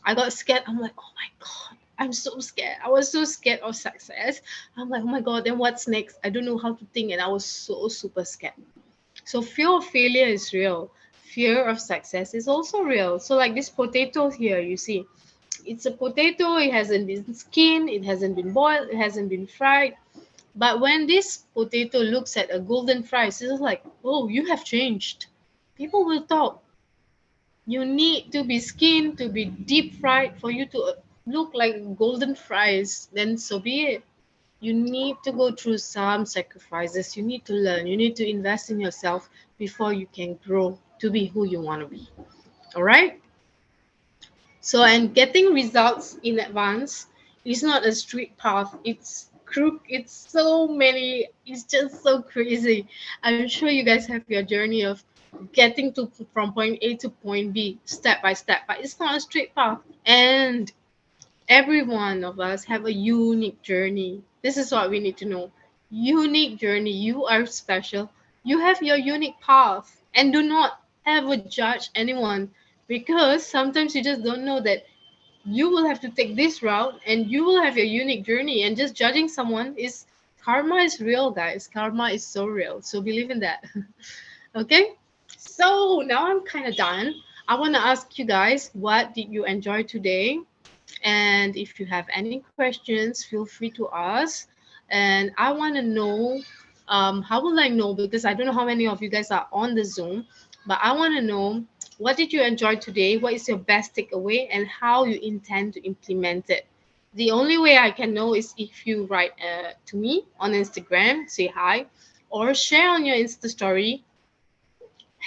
Speaker 2: I got scared. I'm like, oh my God, I'm so scared. I was so scared of success. I'm like, oh my God, then what's next? I don't know how to think. And I was so super scared. So fear of failure is real. Fear of success is also real. So like this potato here, you see, it's a potato. It hasn't been skinned. It hasn't been boiled. It hasn't been fried. But when this potato looks at a golden fries, it's like, oh, you have changed. People will talk. You need to be skinned, to be deep fried for you to look like golden fries. Then so be it. You need to go through some sacrifices. You need to learn. You need to invest in yourself before you can grow to be who you want to be. All right. So, and getting results in advance is not a straight path. It's crook. It's so many. It's just so crazy. I'm sure you guys have your journey of getting to from point A to point B step by step, but it's not a straight path. And every one of us have a unique journey. This is what we need to know. Unique journey. You are special. You have your unique path. And do not ever judge anyone, because sometimes you just don't know that you will have to take this route and you will have your unique journey. And just judging someone is, karma is real, guys. Karma is so real. So believe in that. Okay. So now I'm kind of done. I want to ask you guys, what did you enjoy today? And if you have any questions, feel free to ask. And I want to know, how will I know? Because I don't know how many of you guys are on the Zoom, but I want to know, what did you enjoy today? What is your best takeaway and how you intend to implement it? The only way I can know is if you write to me on Instagram, say hi, or share on your Insta story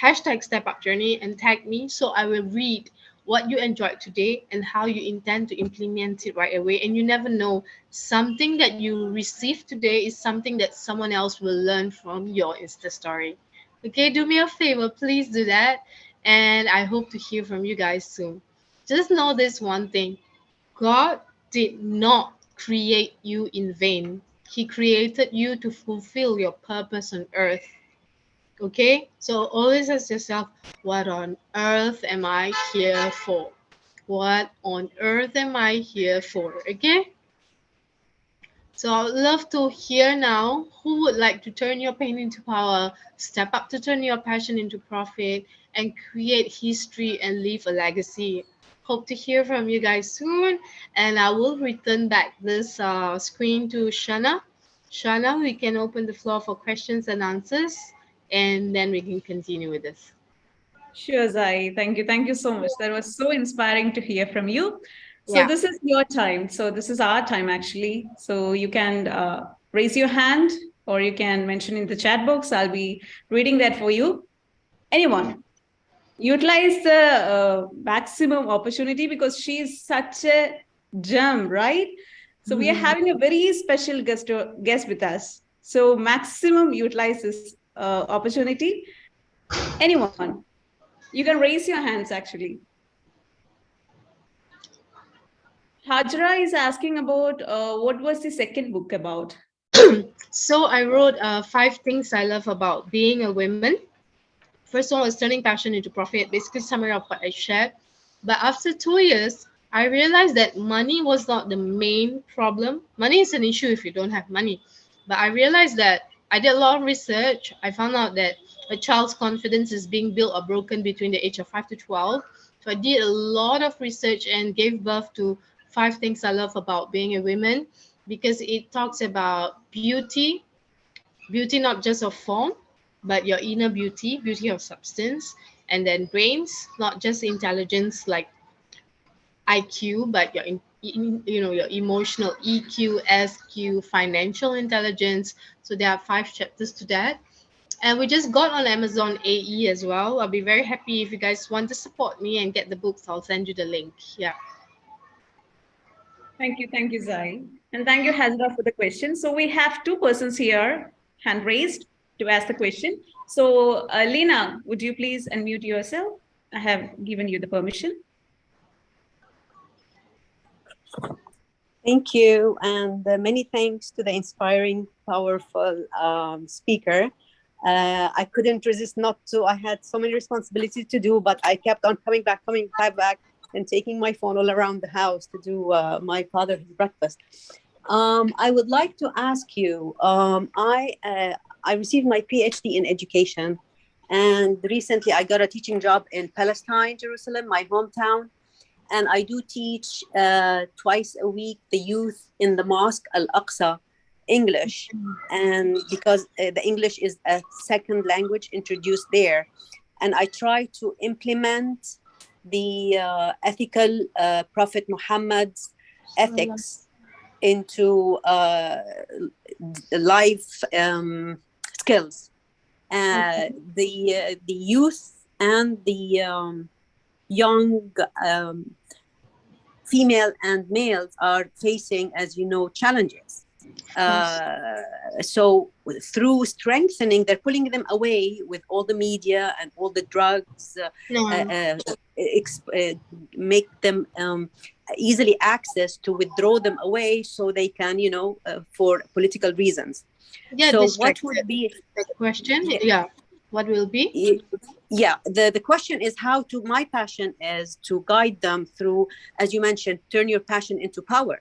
Speaker 2: hashtag step up journey and tag me, so I will read what you enjoyed today and how you intend to implement it right away. And you never know, something that you receive today is something that someone else will learn from your Insta story. Okay, do me a favor, please do that. And I hope to hear from you guys soon. Just know this one thing: God did not create you in vain. He created you to fulfill your purpose on earth. Okay, so always ask yourself, what on earth am I here for? What on earth am I here for? Okay, so I would love to hear now, who would like to turn your pain into power, step up to turn your passion into profit, and create history and leave a legacy. Hope to hear from you guys soon, and I will return back this screen to Shana. Shana, we can open the floor for questions and answers, and then we can continue with this.
Speaker 1: Sure, Zai. Thank you. Thank you so much. That was so inspiring to hear from you. So,
Speaker 2: Yeah.
Speaker 1: this is your time. So, this is our time actually. So, you can raise your hand or you can mention in the chat box. I'll be reading that for you. Anyone, utilize the maximum opportunity because she is such a gem, right? So, we are
Speaker 2: Mhm.
Speaker 1: having a very special guest with us. So, maximum utilize this opportunity. Anyone, you can raise your hands actually. Hajra is asking about what was the second book about?
Speaker 2: So I wrote five things I love about being a woman. First one was turning passion into profit, basically summary of what I shared. But after 2 years, I realized that money was not the main problem. Money is an issue if you don't have money. But I realized that I did a lot of research. I found out that a child's confidence is being built or broken between the age of 5 to 12. So I did a lot of research and gave birth to five things I love about being a woman, because it talks about beauty, beauty not just of form, but your inner beauty, beauty of substance, and then brains, not just intelligence like IQ, but your emotional EQ, SQ, financial intelligence. So there are five chapters to that. And we just got on Amazon AE as well. I'll be very happy if you guys want to support me and get the books. I'll send you the link. Yeah.
Speaker 1: Thank you, Zai. And thank you, Hajra, for the question. So we have two persons here, hand raised, to ask the question. So, Lena, would you please unmute yourself? I have given you the permission.
Speaker 3: Thank you, and many thanks to the inspiring, powerful speaker. I couldn't resist not to. I had so many responsibilities to do, but I kept on coming back and taking my phone all around the house to do my father his breakfast. I would like to ask you. I received my PhD in education, and recently I got a teaching job in Palestine, Jerusalem, my hometown, and I do teach twice a week the youth in the mosque Al Aqsa English, and because the English is a second language introduced there, and I try to implement the ethical Prophet Muhammad's ethics into life skills. The youth and the young female and males are facing, as you know, challenges. So through strengthening, they're pulling them away with all the media and all the drugs, make them easily access to withdraw them away so they can, for political reasons.
Speaker 2: Yeah,
Speaker 3: so
Speaker 2: distracted.
Speaker 3: what would be
Speaker 2: The question? Yeah. What will be?
Speaker 3: Yeah, the question is how to, my passion is to guide them through, as you mentioned, turn your passion into power.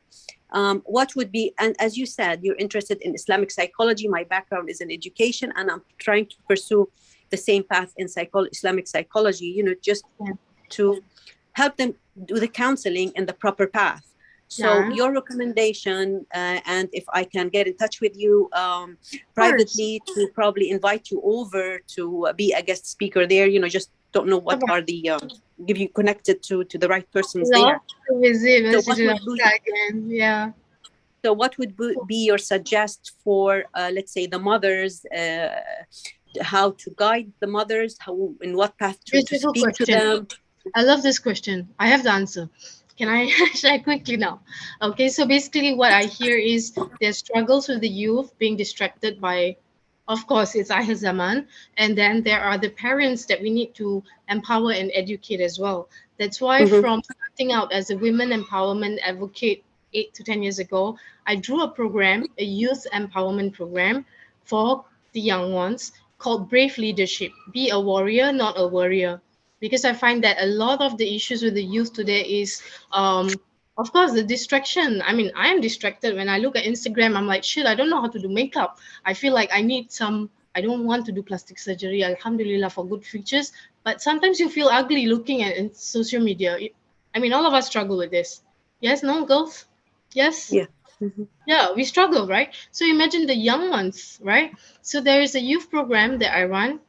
Speaker 3: What would be, and as you said, you're interested in Islamic psychology. My background is in education, and I'm trying to pursue the same path in Islamic psychology, just to help them do the counseling in the proper path. So your recommendation, and if I can get in touch with you privately to probably invite you over to be a guest speaker there, just don't know what are the, give you connected to the right persons there.
Speaker 2: To visit
Speaker 3: So what would be,
Speaker 2: again. Yeah.
Speaker 3: So what would be your suggest for, let's say, the mothers, how to guide the mothers, how, in what path to speak to them?
Speaker 2: I love this question. I have the answer. Can I share quickly now? Okay, so basically what I hear is there's struggles with the youth being distracted by, of course, it's Akhir Zaman, and then there are the parents that we need to empower and educate as well. That's why from starting out as a women empowerment advocate 8 to 10 years ago, I drew a program, a youth empowerment program for the young ones called Brave Leadership. Be a warrior, not a worrier, because I find that a lot of the issues with the youth today is, of course, the distraction. I mean, I am distracted when I look at Instagram. I'm like, shit, I don't know how to do makeup. I feel like I need some. I don't want to do plastic surgery. Alhamdulillah for good features, but sometimes you feel ugly looking at in social media. I mean, all of us struggle with this. Yes, no, girls. Yes.
Speaker 3: Yeah.
Speaker 2: Yeah, we struggle, right? So imagine the young ones, right? So there is a youth program that I run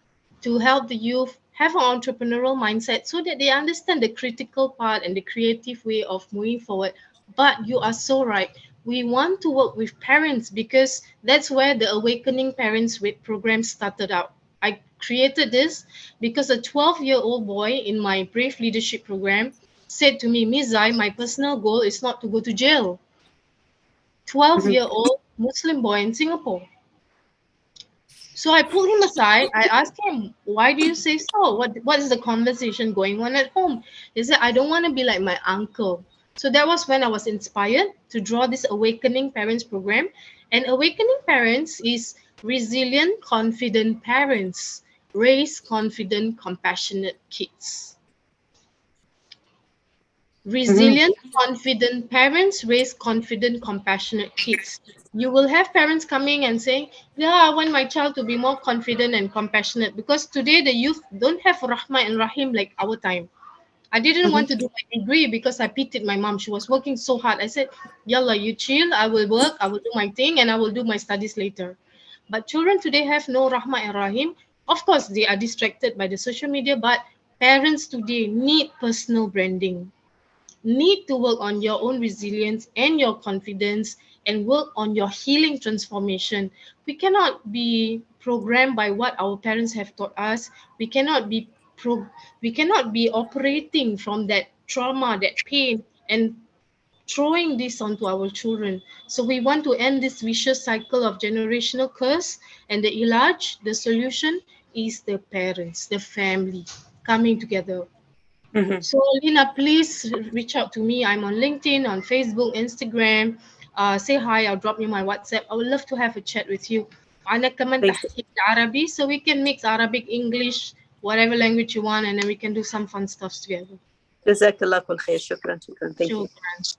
Speaker 2: to help the youth have an entrepreneurial mindset so that they understand the critical part and the creative way of moving forward. But you are so right. We want to work with parents because that's where the Awakening Parents with program started out. I created this because a 12-year-old boy in my Brave Leadership program said to me, Mizai, my personal goal is not to go to jail. 12-year-old Muslim boy in Singapore. So I pulled him aside. I asked him, why do you say so? What is the conversation going on at home? He said, I don't want to be like my uncle. So that was when I was inspired to draw this Awakening Parents program. And Awakening Parents is resilient, confident parents, raise confident, compassionate kids. Resilient, confident parents raise confident, compassionate kids. You will have parents coming and saying, yeah, I want my child to be more confident and compassionate, because today the youth don't have Rahmah and Rahim like our time. I didn't want to do my degree because I pitied my mom. She was working so hard. I said, Yalla, you chill, I will work, I will do my thing, and I will do my studies later. But children today have no Rahmah and Rahim. Of course, they are distracted by the social media, but parents today need personal branding, need to work on your own resilience and your confidence, and work on your healing transformation. We cannot be programmed by what our parents have taught us. We cannot be we cannot be operating from that trauma, that pain, and throwing this onto our children. So we want to end this vicious cycle of generational curse, and the ilaj, the solution, is the parents, the family coming together. So, Lina, please reach out to me. I'm on LinkedIn, on Facebook, Instagram. Say hi. I'll drop you my WhatsApp. I would love to have a chat with you. أنا كمان
Speaker 3: Thank you.
Speaker 2: تحكي Arabic, so we can mix Arabic, English, whatever language you want, and then we can do some fun stuff together.
Speaker 3: جزاك الله كل خير. شكرا شكرا. Thank you.
Speaker 2: Shukran.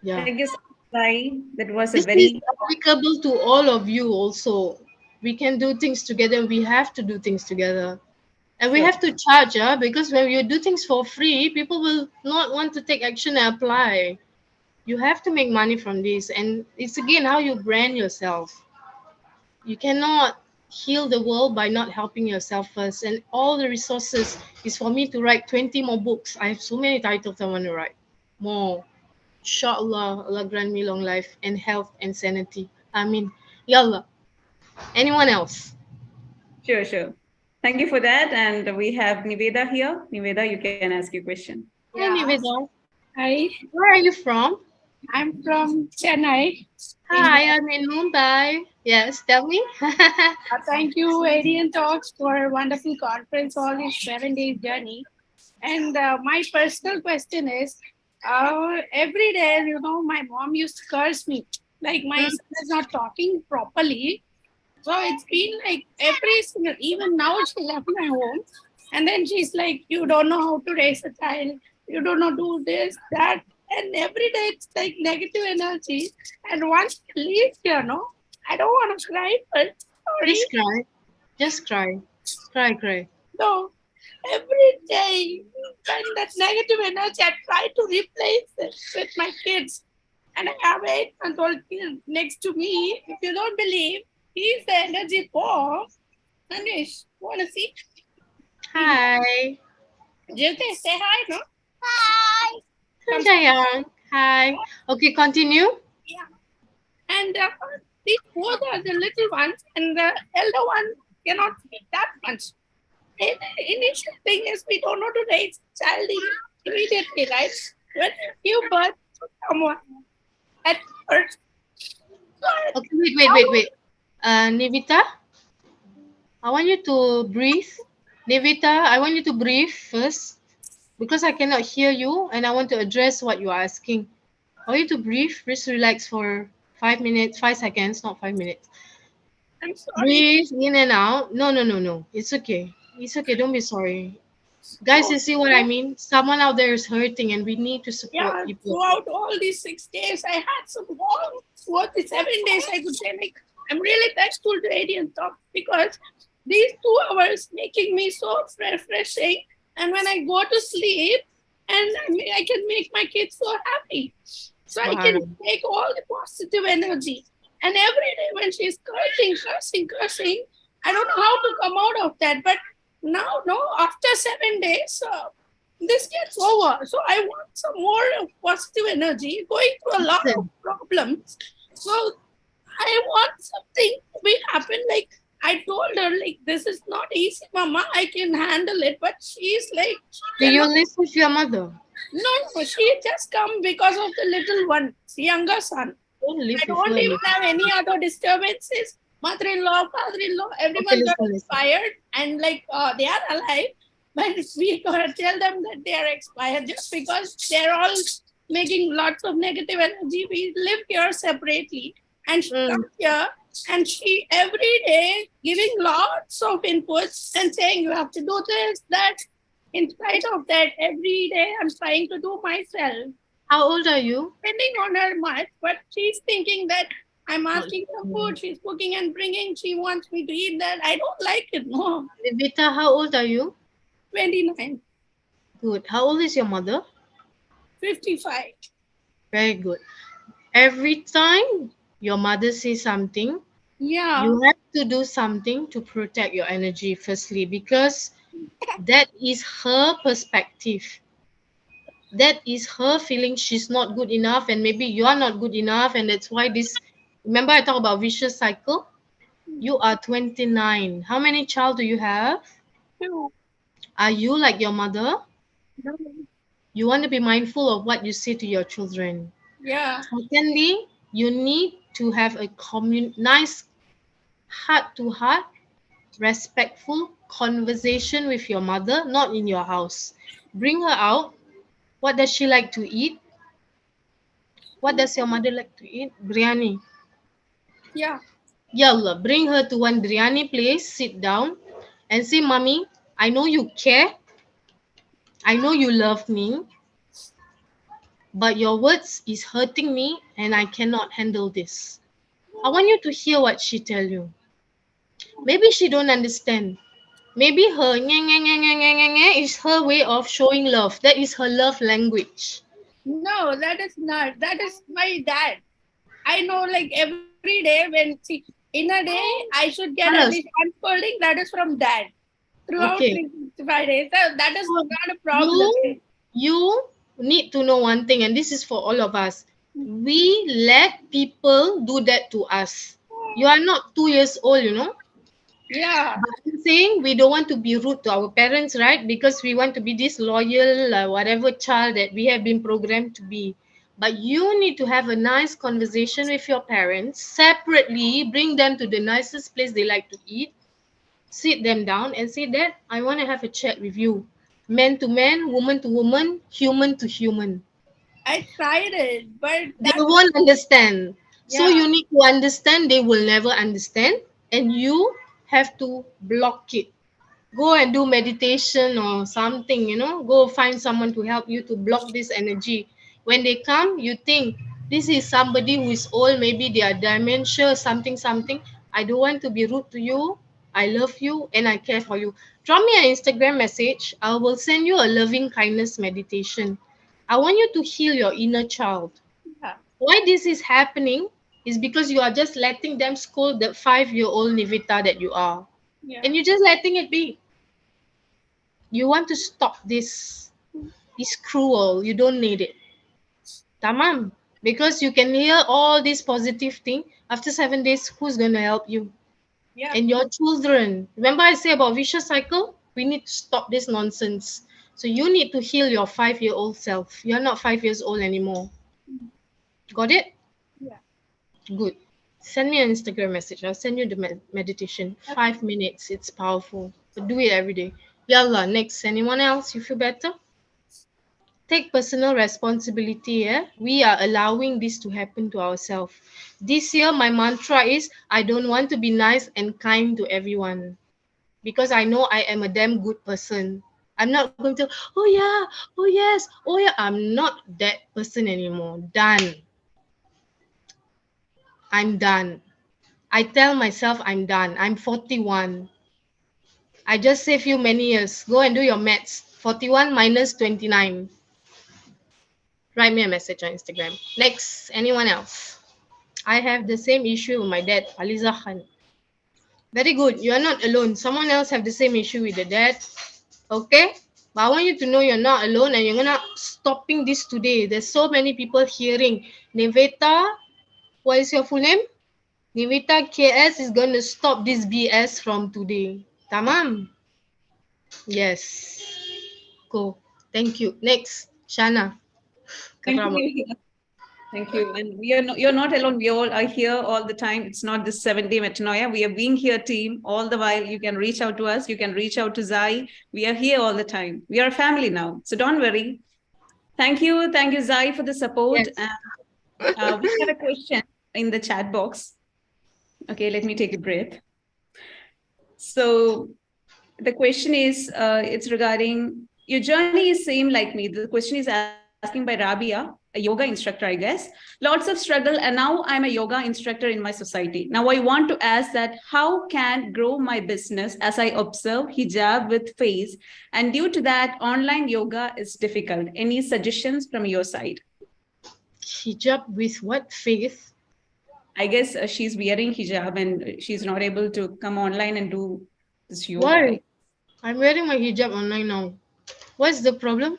Speaker 2: Yeah.
Speaker 1: Thank you so much, Sai. That was a
Speaker 2: This is
Speaker 1: very
Speaker 2: applicable to all of you also. We can do things together. We have to do things together. And we
Speaker 1: sure.
Speaker 2: have to charge, because when you do things for free, people will not want to take action and apply. You have to make money from this. And it's again how you brand yourself. You cannot heal the world by not helping yourself first. And all the resources is for me to write 20 more books. I have so many titles I want to write. More. Inshallah, Allah grant me long life and health and sanity. I mean, Yallah. Anyone else?
Speaker 1: Sure, sure. Thank you for that. And we have Niveda here. Niveda, you can ask your question.
Speaker 2: Hi, Niveda.
Speaker 4: Hi,
Speaker 2: Where are you from?
Speaker 4: I'm from Chennai.
Speaker 2: Hi, I'm in Mumbai. Yes, tell me.
Speaker 4: Thank you, Radiant Talks, for a wonderful conference, all this 7 days journey. And my personal question is, every day, my mom used to curse me, like my son is not talking properly. So it's been like every single, even now she left my home, and then she's like, you don't know how to raise a child, you don't know do this, that, and every day it's like negative energy. And once she leaves here, no, I don't want to cry, but sorry,
Speaker 2: Just cry. Just cry. Cry, cry.
Speaker 4: no. Every day, when that negative energy, I try to replace it with my kids. And I have 8-month-old kid next to me. If you don't believe, he's the energy bomb. Anish, want to see?
Speaker 2: Hi.
Speaker 4: Jyoti, say hi, no?
Speaker 2: Jayang. Hi. Okay, continue.
Speaker 4: Yeah. And these both are the little ones, and the elder one cannot speak that much. And the initial thing is we don't know to raise child immediately, right? When you give birth to someone at first,
Speaker 2: Okay, wait. Nivita, I want you to breathe. Nivita, I want you to breathe first because I cannot hear you and I want to address what you are asking. I want you to breathe. Just relax for 5 minutes, 5 seconds, not 5 minutes.
Speaker 4: I'm sorry.
Speaker 2: Breathe in and out. No. It's okay. It's okay. Don't be sorry. Guys, you see what I mean? Someone out there is hurting and we need to support
Speaker 4: Yeah,
Speaker 2: people.
Speaker 4: throughout all these 6 days, I had some warm. Throughout the 7 days, I could say, like, I'm really thankful to Radiant Talk because these 2 hours making me so refreshing. And when I go to sleep, and I can make my kids so happy. So I can take all the positive energy. And every day when she's cursing, I don't know how to come out of that. But now, no, after 7 days, this gets over. So I want some more positive energy, going through a lot of problems. So I want something to be happen. Like I told her, like, this is not easy, Mama. I can handle it. But she's like,
Speaker 2: Do you live with your mother?
Speaker 4: no, she just come because of the little one, younger son. I don't even have any other disturbances. Mother-in-law, father-in-law, everyone got expired, and like they are alive, but we gotta tell them that they are expired just because they're all making lots of negative energy. We live here separately, and she comes here, and she every day giving lots of inputs and saying you have to do this, that. In spite of that, every day I'm trying to do myself.
Speaker 2: How old are you?
Speaker 4: Depending on her much, but she's thinking that I'm asking for food, she's cooking and bringing, she wants me to eat that. I don't like it, no.
Speaker 2: Vita, how old are you?
Speaker 4: 29.
Speaker 2: Good. How old is your mother?
Speaker 4: 55.
Speaker 2: Very good. Every time your mother says something,
Speaker 4: Yeah.
Speaker 2: you have to do something to protect your energy firstly because that is her perspective. That is her feeling she's not good enough and maybe you are not good enough and that's why this, remember I talked about vicious cycle? You are 29. How many child do you have?
Speaker 4: 2.
Speaker 2: Are you like your mother?
Speaker 4: No.
Speaker 2: You want to be mindful of what you say to your children.
Speaker 4: Yeah.
Speaker 2: Secondly, you need to have a nice heart-to-heart, respectful conversation with your mother, not in your house. Bring her out. What does she like to eat? What does your mother like to eat? Biryani.
Speaker 4: Yeah.
Speaker 2: Yalla, bring her to one biryani place, sit down and say, Mommy, I know you care. I know you love me, but your words is hurting me and I cannot handle this. I want you to hear what she tell you. Maybe she don't understand. Maybe her nye, nye, nye, nye, nye, nye, nye is her way of showing love. That is her love language.
Speaker 4: No, that is not. That is my dad. I know, like every day when see in a day I should get at least
Speaker 2: Yes.
Speaker 4: one scolding. That is from dad throughout
Speaker 2: Okay.
Speaker 4: 365 days. So that is
Speaker 2: So
Speaker 4: not a problem.
Speaker 2: you need to know one thing, and this is for all of us. We let people do that to us. You are not 2 years old, you know.
Speaker 4: Yeah,
Speaker 2: But I'm saying we don't want to be rude to our parents, right? Because we want to be this loyal, whatever child that we have been programmed to be. But you need to have a nice conversation with your parents separately, bring them to the nicest place they like to eat, sit them down and say that I want to have a chat with you. Man to man, woman to woman, human to human.
Speaker 4: I tried it, but
Speaker 2: They
Speaker 4: that
Speaker 2: won't understand. So
Speaker 4: yeah,
Speaker 2: you need to understand, they will never understand, and you have to block it. Go and do meditation or something, go find someone to help you to block this energy. When they come, you think this is somebody who is old, maybe they are dementia, something. I don't want to be rude to you. I love you and I care for you. Drop me an Instagram message. I will send you a loving kindness meditation. I want you to heal your inner child.
Speaker 4: yeah,
Speaker 2: Why this is happening is because you are just letting them scold the 5-year-old Nivita that you are,
Speaker 4: yeah.
Speaker 2: and you're just letting it be. You want to stop this. It's cruel. You don't need it. Tamam. Because you can hear all this positive thing. After 7 days, who's going to help you?
Speaker 4: Yeah,
Speaker 2: And your children. Remember I say about vicious cycle? We need to stop this nonsense. So you need to heal your 5-year-old self. You're not 5 years old anymore. Got it?
Speaker 4: yeah.
Speaker 2: Good. Send me an Instagram message. I'll send you the meditation. 5 minutes. It's powerful. But do it every day. Yalla, next. Anyone else? You feel better? Take personal responsibility. We are allowing this to happen to ourselves. This year my mantra is I don't want to be nice and kind to everyone, because I know I am a damn good person. I'm not going to, oh yeah, oh yes, oh yeah. I'm not that person anymore. Done. I'm done. I tell myself I'm done. I'm 41. I just saved you many years. Go and do your maths. 41 minus 29. Write me a message on Instagram. Next, anyone else? I have the same issue with my dad, Aliza Khan. Very good. You are not alone. Someone else have the same issue with the dad. Okay? But I want you to know you're not alone and you're gonna stopping this today. There's so many people hearing. Neveta, what is your full name? Neveta KS is gonna stop this BS from today. Tamam? Yes. Go. Thank you. Next, Shana.
Speaker 1: Thank
Speaker 2: Karama.
Speaker 1: you. Thank you. And you're not alone. We all are here all the time. It's not this 7-day metanoia. We are being here, team, all the while. You can reach out to us. You can reach out to Zai. We are here all the time. We are a family now. So don't worry. Thank you. Thank you, Zai, for the support.
Speaker 2: Yes.
Speaker 1: And we have a question in the chat box. Okay, let me take a breath. So the question is, it's regarding your journey is same like me. The question is asking by Rabia, a yoga instructor, I guess. Lots of struggle, and now I'm a yoga instructor in my society. Now I want to ask that how can grow my business as I observe hijab with face, and due to that, online yoga is difficult. Any suggestions from your side?
Speaker 2: Hijab with what faith?
Speaker 1: I guess she's wearing hijab and she's not able to come online and do this yoga.
Speaker 2: Why? I'm wearing my hijab online now. What's the problem?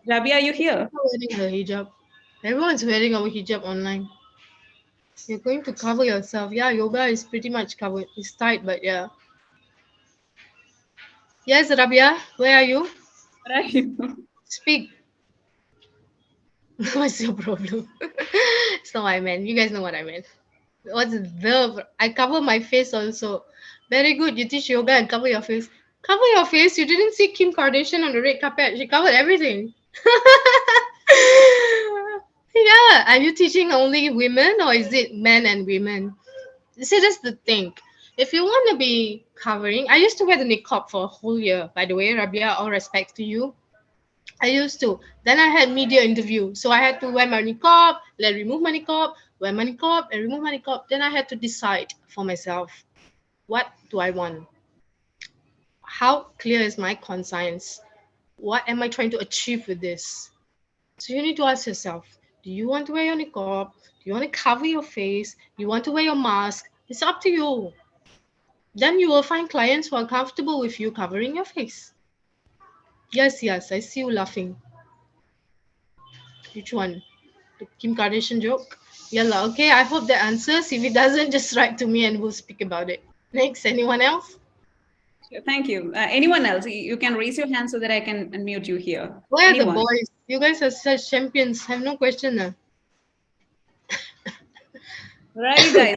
Speaker 1: Rabia, are you here?
Speaker 2: I'm not wearing the hijab. Everyone's wearing our hijab online. You're going to cover yourself. Yeah, yoga is pretty much covered. It's tight, but yeah. Yes, Rabia, where are you?
Speaker 1: Where are you?
Speaker 2: Speak. What's your problem? It's not what I meant. You guys know what I meant. What's the? I cover my face also. Very good. You teach yoga and cover your face. Cover your face. You didn't see Kim Kardashian on the red carpet. She covered everything. Yeah. Are you teaching only women or is it men and women? See, that's the thing. If you want to be covering, I used to wear the niqab for a whole year, by the way, Rabia, all respect to you. I used to. Then I had media interview. So I had to wear my niqab, then remove my niqab, wear my niqab, and remove my niqab. Then I had to decide for myself, what do I want? How clear is my conscience? What am I trying to achieve with this? So you need to ask yourself, do you want to wear your niqab? Do you want to cover your face? Do you want to wear your mask? It's up to you. Then you will find clients who are comfortable with you covering your face. Yes, yes, I see you laughing. Which one? The Kim Kardashian joke? Yalla, okay, I hope that answers. If it doesn't, just write to me and we'll speak about it. Next, anyone else?
Speaker 1: Thank you. Anyone else? You can raise your hand so that I can unmute you here.
Speaker 2: Where are the
Speaker 1: Anyone?
Speaker 2: boys? You guys are such champions. I have no question now.
Speaker 1: Where are you guys?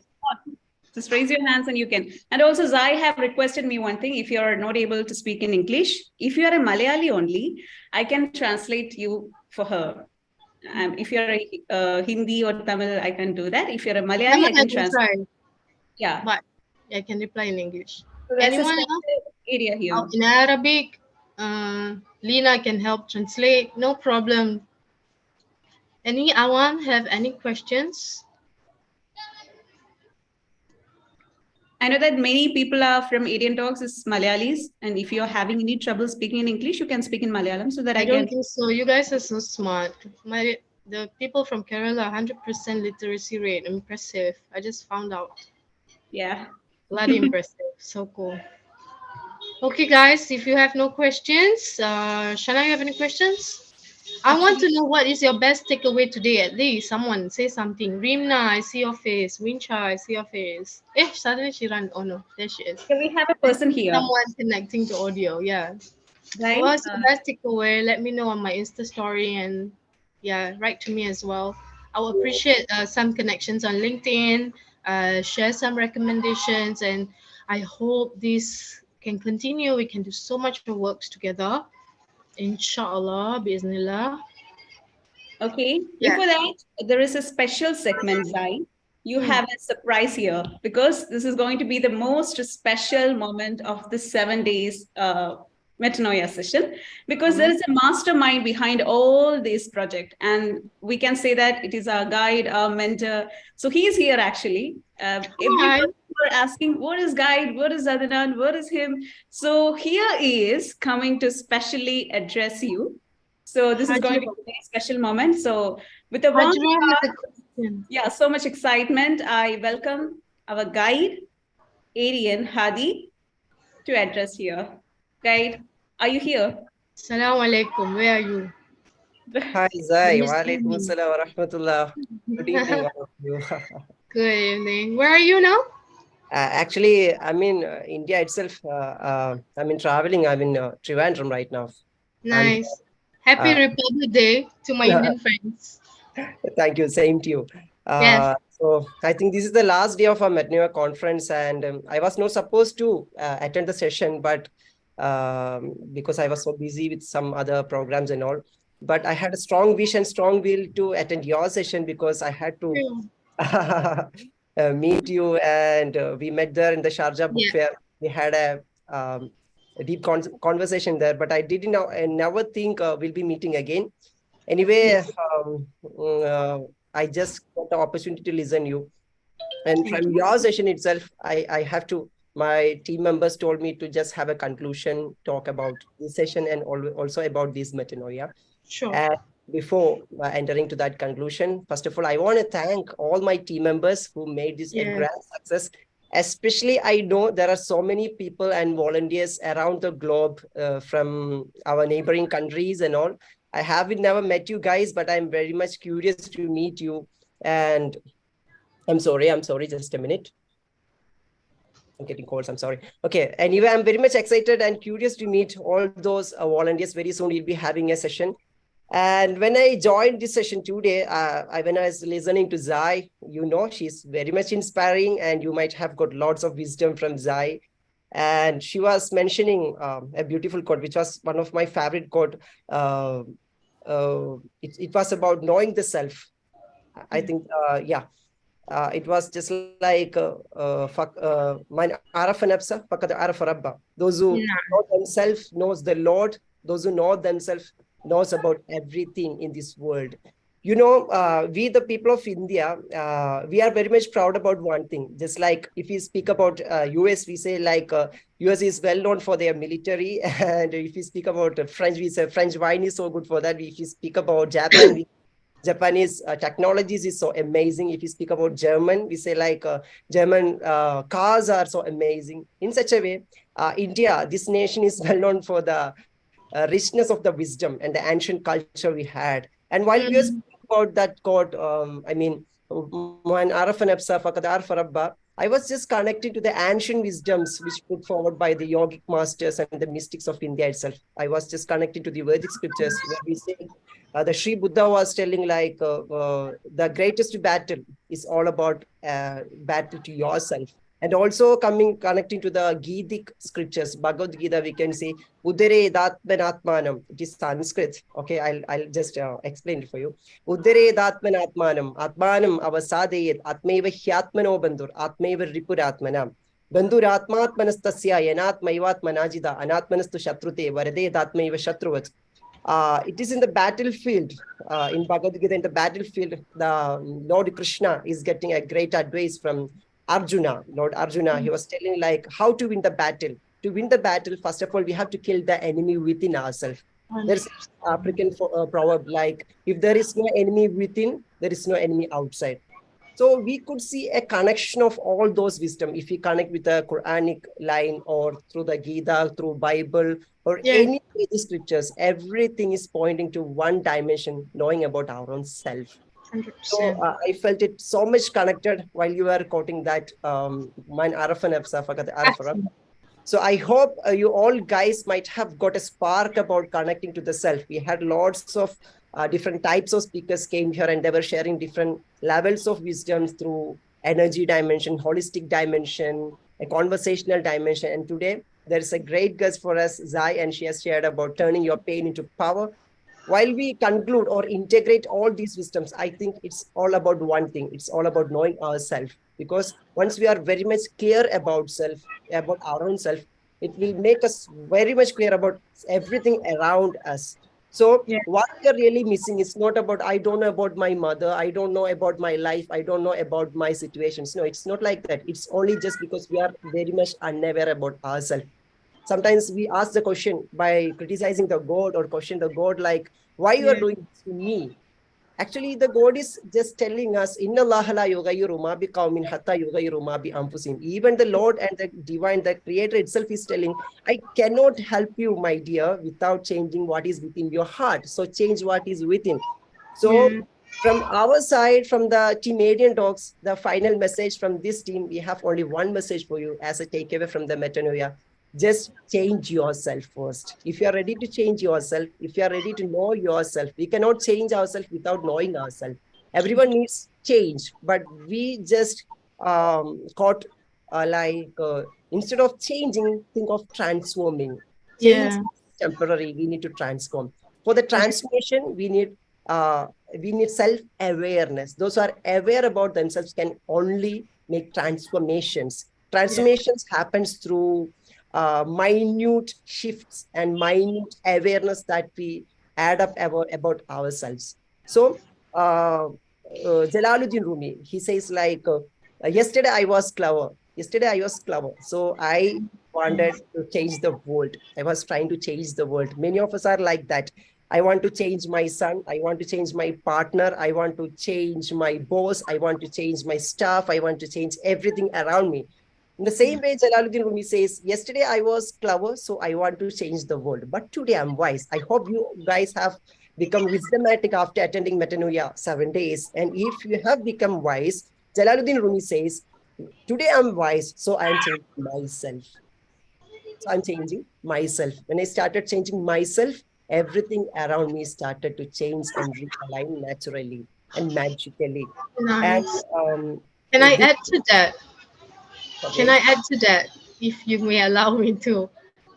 Speaker 1: Just raise your hands and you can. And also, Zai have requested me one thing. If you're not able to speak in English, if you are a Malayali only, I can translate you for her. If you're a Hindi or Tamil, I can do that. If you're a Malayali,
Speaker 2: Someone
Speaker 1: I
Speaker 2: I
Speaker 1: can
Speaker 2: can
Speaker 1: translate.
Speaker 2: try,
Speaker 1: Yeah.
Speaker 2: but I can reply in English.
Speaker 1: So that's a
Speaker 2: Anyone else?
Speaker 1: special area here.
Speaker 2: In Arabic, Lena can help translate. No problem. Anyone have any questions?
Speaker 1: I know that many people are from Indian Talks is Malayalis, and if you're having any trouble speaking in English, you can speak in Malayalam so that
Speaker 2: I
Speaker 1: I
Speaker 2: don't
Speaker 1: can.
Speaker 2: think so. You guys are so smart. The people from Kerala, 100% literacy rate. Impressive. I just found out.
Speaker 1: Yeah.
Speaker 2: Bloody impressive. So cool. Okay, guys, if you have no questions, Shana, you have any questions? I want to know what is your best takeaway today. At least someone say something. Rimna, I see your face. Wincha, I see your face. Suddenly she ran. Oh no, there she is.
Speaker 1: So we have a person here,
Speaker 2: Someone connecting to audio. Yeah.
Speaker 1: right?
Speaker 2: What's your best takeaway? Let me know on my Insta story and yeah, write to me as well. I will appreciate some connections on LinkedIn, share some recommendations, and I hope this can continue. We can do so much of works together. Inshallah, Bismillah.
Speaker 1: Okay.
Speaker 2: Yeah.
Speaker 1: Before that, there is a special segment, Zai. You
Speaker 2: Hmm.
Speaker 1: have a surprise here because this is going to be the most special moment of the 7 days Metanoia session because there
Speaker 2: Mhm.
Speaker 1: is a mastermind behind all this project. And we can say that it is our guide, our mentor. So he is here actually.
Speaker 2: Hi.
Speaker 1: Everyone were asking, what is guide? What is Adnan? What is him? So here is coming to specially address you. So this is going to
Speaker 2: Hajra.
Speaker 1: be a very special moment. So with a warm
Speaker 2: Hajra has a
Speaker 1: heart,
Speaker 2: question.
Speaker 1: yeah, so much excitement. I welcome our guide, Arian Hadi, to address here. Guide, are you here?
Speaker 2: Assalamu alaikum. Where are you?
Speaker 5: Hi, Zai.
Speaker 2: Miss
Speaker 5: Wa alaikum
Speaker 2: Amy.
Speaker 5: assalam wa rahmatullah. Good evening, all of you.
Speaker 2: Good evening. Where are you now?
Speaker 5: Actually, I'm in India itself. I'm in traveling. I'm in Trivandrum right now. I'm
Speaker 2: Nice. Happy
Speaker 5: uh,
Speaker 2: Republic Day to my Indian friends.
Speaker 5: thank you. Same to you.
Speaker 2: Yes.
Speaker 5: So I think this is the last day of our Metanoia conference, and I was not supposed to attend the session, but because I was so busy with some other programs and all. But I had a strong wish and strong will to attend your session because I had to meet you, and we met there in the Sharjah book
Speaker 2: Yeah.
Speaker 5: fair. We had a deep conversation there, but I didn't know, I never think we'll be meeting again. Anyway,
Speaker 2: Yes.
Speaker 5: I just got the opportunity to listen you, and
Speaker 2: Thank
Speaker 5: from
Speaker 2: you.
Speaker 5: your session itself, I have to. My team members told me to just have a conclusion talk about this session and also about this metanoia.
Speaker 2: Sure.
Speaker 5: And before entering to that conclusion, first of all, I want to thank all my team members who made this a
Speaker 2: Yeah.
Speaker 5: grand success. Especially, I know there are so many people and volunteers around the globe from our neighboring countries and all. I haven't never met you guys, but I'm very much curious to meet you. And I'm sorry, just a minute. I'm getting calls. I'm sorry. Okay. Anyway, I'm very much excited and curious to meet all those volunteers. Very soon, we'll be having a session. And when I joined this session today, when I was listening to Zai, you know, she's very much inspiring, and you might have got lots of wisdom from Zai. And she was mentioning a beautiful quote, which was one of my favorite quote. It was about knowing the self. I think, yeah. It was just like man arafa nafsa faqad arafa rabba. Those who know
Speaker 2: Yeah.
Speaker 5: themselves knows the Lord. Those who know themselves knows about everything in this world. You know, we the people of India, we are very much proud about one thing. Just like if we speak about US, we say like US is well known for their military, and if we speak about French, we say French wine is so good for that. If we speak about Japan, we Japanese technologies is so amazing. If you speak about German, we say like German cars are so amazing. In such a way, India, this nation is well known for the richness of the wisdom and the ancient culture we had. And while we are
Speaker 2: Mm.
Speaker 5: speaking about that quote, I mean, "Man arafa nafsa faqad arafa rabba," I was just connected to the ancient wisdoms which put forward by the yogic masters and the mystics of India itself. I was just connected to the Vedic scriptures where we say the Sri Buddha was telling like the greatest battle is all about battle to yourself. And also coming connecting to the Gedic scriptures, Bhagavad Gita, we can say Udare Datmanatmanam. It is Sanskrit. Okay, I'll just explain it for you. Udare Datmanatmanam Atmanam Avasadayet Atmeva Hyatmano Bandur Atmeva Ripuratmanam. Banduratmatmanastasya Yanatmaivatmanajida Anatmanastu Shatrute Varade Datmaiva Shatruvat. It is in the battlefield, in Bhagavad Gita, in the battlefield, the Lord Krishna is getting a great advice from Arjuna. Lord Arjuna, he was telling like how to win the battle. To win the battle, first of all, we have to kill the enemy within ourselves. There's an African proverb like, if there is no enemy within, there is no enemy outside. So we could see a connection of all those wisdom if we connect with the Quranic line or through the Gita, through Bible or
Speaker 2: Yeah.
Speaker 5: any of the scriptures. Everything is pointing to one dimension, knowing about our own self. So
Speaker 2: 100%.
Speaker 5: I felt it so much connected while you were quoting that "Man arafa nafsa faqad arafa rabb."
Speaker 2: Absolutely.
Speaker 5: So I hope you all guys might have got a spark about connecting to the self. We had lots of different types of speakers came here and they were sharing different levels of wisdoms through energy dimension, holistic dimension, a conversational dimension. And today there is a great guest for us, Zai, and she has shared about turning your pain into power. While we conclude or integrate all these wisdoms, I think it's all about one thing. It's all about knowing ourselves. Because once we are very much clear about self, about our own self, it will make us very much clear about everything around us. So
Speaker 2: Yeah.
Speaker 5: what we are really missing is not about, I don't know about my mother, I don't know about my life, I don't know about my situations. No, it's not like that. It's only just because we are very much unaware about ourselves. Sometimes we ask the question by criticizing the god or question the god like, why you are
Speaker 2: Yeah.
Speaker 5: doing this to me? Actually, the God is just telling us, Inna Allah la yughayyiru ma bi qawmin hatta yughayyiru ma bi anfusihim. Even the Lord and the divine, the creator itself is telling, I cannot help you, my dear, without changing what is within your heart. So change what is within.
Speaker 2: Yeah.
Speaker 5: So from our side, from the Team Adian Talks, the final message from this team, we have only one message for you as a takeaway from the Metanoia. Just change yourself first. If you are ready to change yourself, if you are ready to know yourself, we cannot change ourselves without knowing ourselves. Everyone needs change, but we just caught like instead of changing, think of transforming. Change
Speaker 2: Yeah.
Speaker 5: is temporary. We need to transform. For the
Speaker 2: That's
Speaker 5: transformation, uh, we need self-awareness. Those who are aware about themselves can only make transformations.
Speaker 2: yeah.
Speaker 5: Transformations happens through minute shifts and minute awareness that we add up about ourselves. So, Jalaluddin Rumi, he says like, yesterday I was clever. Yesterday I was clever. So I wanted to change the world. I was trying to change the world. Many of us are like that. I want to change my son. I want to change my partner. I want to change my boss. I want to change my staff. I want to change everything around me. In the same way, Jalaluddin Rumi says, yesterday I was clever, so I want to change the world. But today I'm wise. I hope you guys have become wisdomatic after attending Metanoia 7 days. And if you have become wise, Jalaluddin Rumi says, today I'm wise, so I'm changing myself. So I'm changing myself. When I started changing myself, everything around me started to change and realign naturally and magically. And
Speaker 2: Nice. Can I
Speaker 5: this,
Speaker 2: add to that? Can
Speaker 5: okay.
Speaker 2: I add to that, if you may allow me to?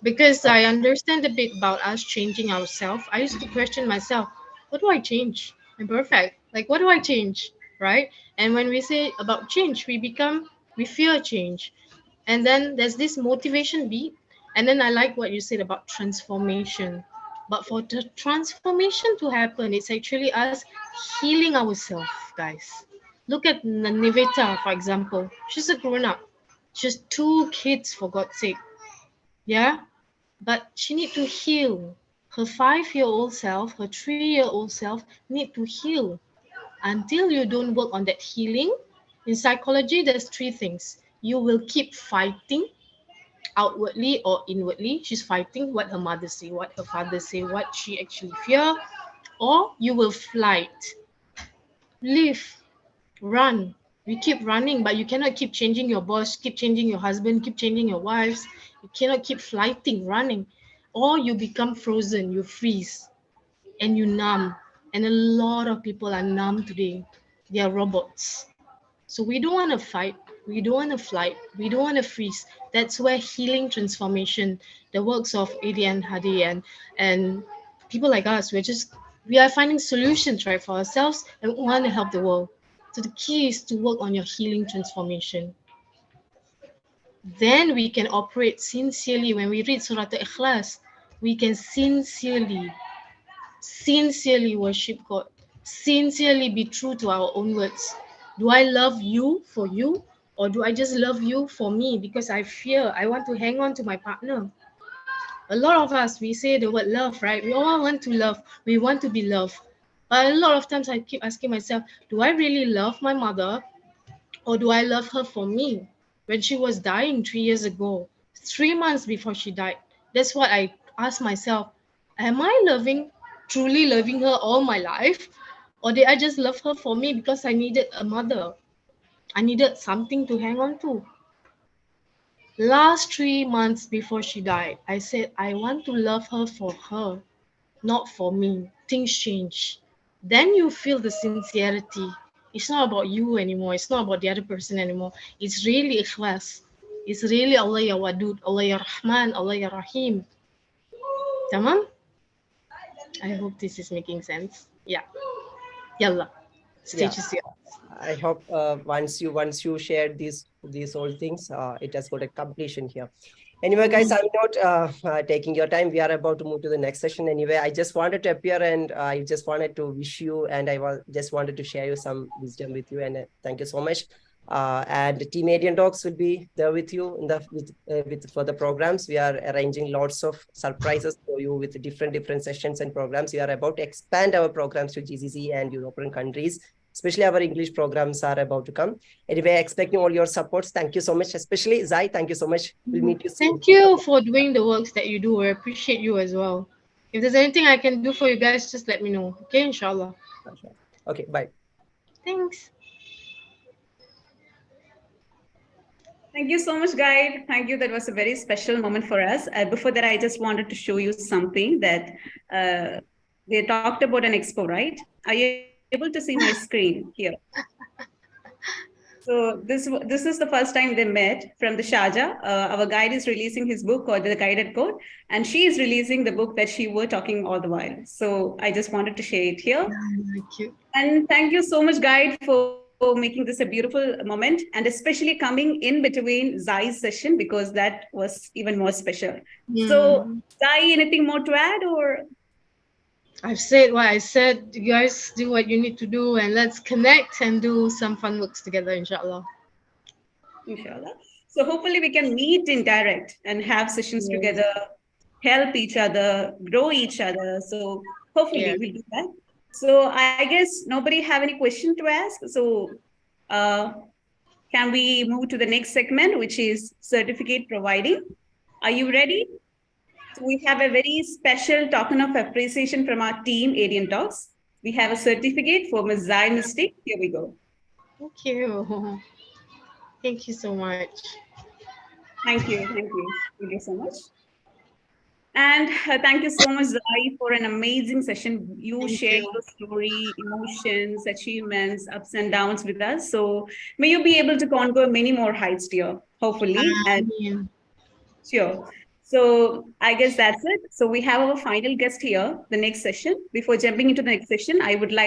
Speaker 2: Because I understand a bit about us changing ourselves. I used to question myself, what do I change? I'm perfect. Like, what do I change? right? And when we say about change, we fear change. And then there's this motivation beat. And then I like what you said about transformation. But for the transformation to happen, it's actually us healing ourselves, guys. Look at Niveta, for example. She's a grown up. She has 2 kids, for God's sake. Yeah? But she need to heal. Her 5-year-old self, her 3-year-old self need to heal. Until you don't work on that healing, in psychology, there's 3 things. You will keep fighting outwardly or inwardly. She's fighting what her mother say, what her father say, what she actually fear, or you will flight, live, run. We keep running, but you cannot keep changing your boss, keep changing your husband, keep changing your wives. You cannot keep flighting, running, or you become frozen, you freeze, and you numb. And a lot of people are numb today. They are robots. So we don't want to fight, we don't want to flight, we don't want to freeze. That's where healing transformation, the works of Adian Hadi and people like us, we are finding solutions right for ourselves and we want to help the world. So the key is to work on your healing transformation. Then we can operate sincerely. When we read Surah Al-Ikhlas, we can sincerely worship God, sincerely be true to our own words. Do I love you for you, or do I just love you for me because I fear I want to hang on to my partner? A lot of us, we say the word love, right? We all want to love, we want to be loved. But a lot of times I keep asking myself, do I really love my mother, or do I love her for me? When she was dying 3 years ago, 3 months before she died, that's what I asked myself. Am I truly loving her all my life? Or did I just love her for me because I needed a mother? I needed something to hang on to. Last 3 months before she died, I said, I want to love her for her, not for me. Things change. Then you feel the sincerity. It's not about you anymore. It's not about the other person anymore. It's really ikhlas. It's really Allah ya Wadud, Allah ya Rahman, Allah ya Rahim. Tamam? I hope this is making sense. Yeah. Yalla. Stage is yours.
Speaker 5: I hope once you shared these all things, it has got a completion here. Anyway, guys, I'm not taking your time. We are about to move to the next session. Anyway, I just wanted to appear and I just wanted to wish you, and just wanted to share you some wisdom with you. And thank you so much. And Team Adian Talks will be there with you with for the programs. We are arranging lots of surprises for you with different sessions and programs. We are about to expand our programs to GCC and European countries. Especially our English programs are about to come. Anyway, expecting all your supports. Thank you so much. Especially Zai, thank you so much. We'll meet you soon.
Speaker 2: Thank you for doing the works that you do. I appreciate you as well. If there's anything I can do for you guys, just let me know. Okay, inshallah.
Speaker 5: Okay, bye.
Speaker 2: Thanks.
Speaker 1: Thank you so much, guide. Thank you. That was a very special moment for us. Before that, I just wanted to show you something that they talked about an expo, right? Are you able to see my screen here? So this is the first time they met from the Sharjah. Our guide is releasing his book called The Guided Code, and she is releasing the book that she were talking all the while. So I just wanted to share it here.
Speaker 2: Thank you.
Speaker 1: And thank you so much, guide, for making this a beautiful moment, and especially coming in between Zai's session, because that was even more special. So Zai, anything more to add, or?
Speaker 2: I've said what I said. You guys do what you need to do, and let's connect and do some fun works together, inshallah.
Speaker 1: Inshallah. So hopefully we can meet in direct and have sessions together, help each other, grow each other. So hopefully we'll do that. So I guess nobody have any question to ask. So can we move to the next segment, which is certificate providing? Are you ready? So we have a very special token of appreciation from our team, Adian Talks. We have a certificate for Ms. Zai Mystic. Here we go.
Speaker 2: Thank you. Thank you so much.
Speaker 1: Thank you. Thank you. Thank you so much. And thank you so much, Zai, for an amazing session. You shared your story, emotions, achievements, ups and downs with us. So may you be able to conquer many more heights, dear, hopefully. And sure. So I guess that's it. So we have our final guest here, the next session. Before jumping into the next session, I would like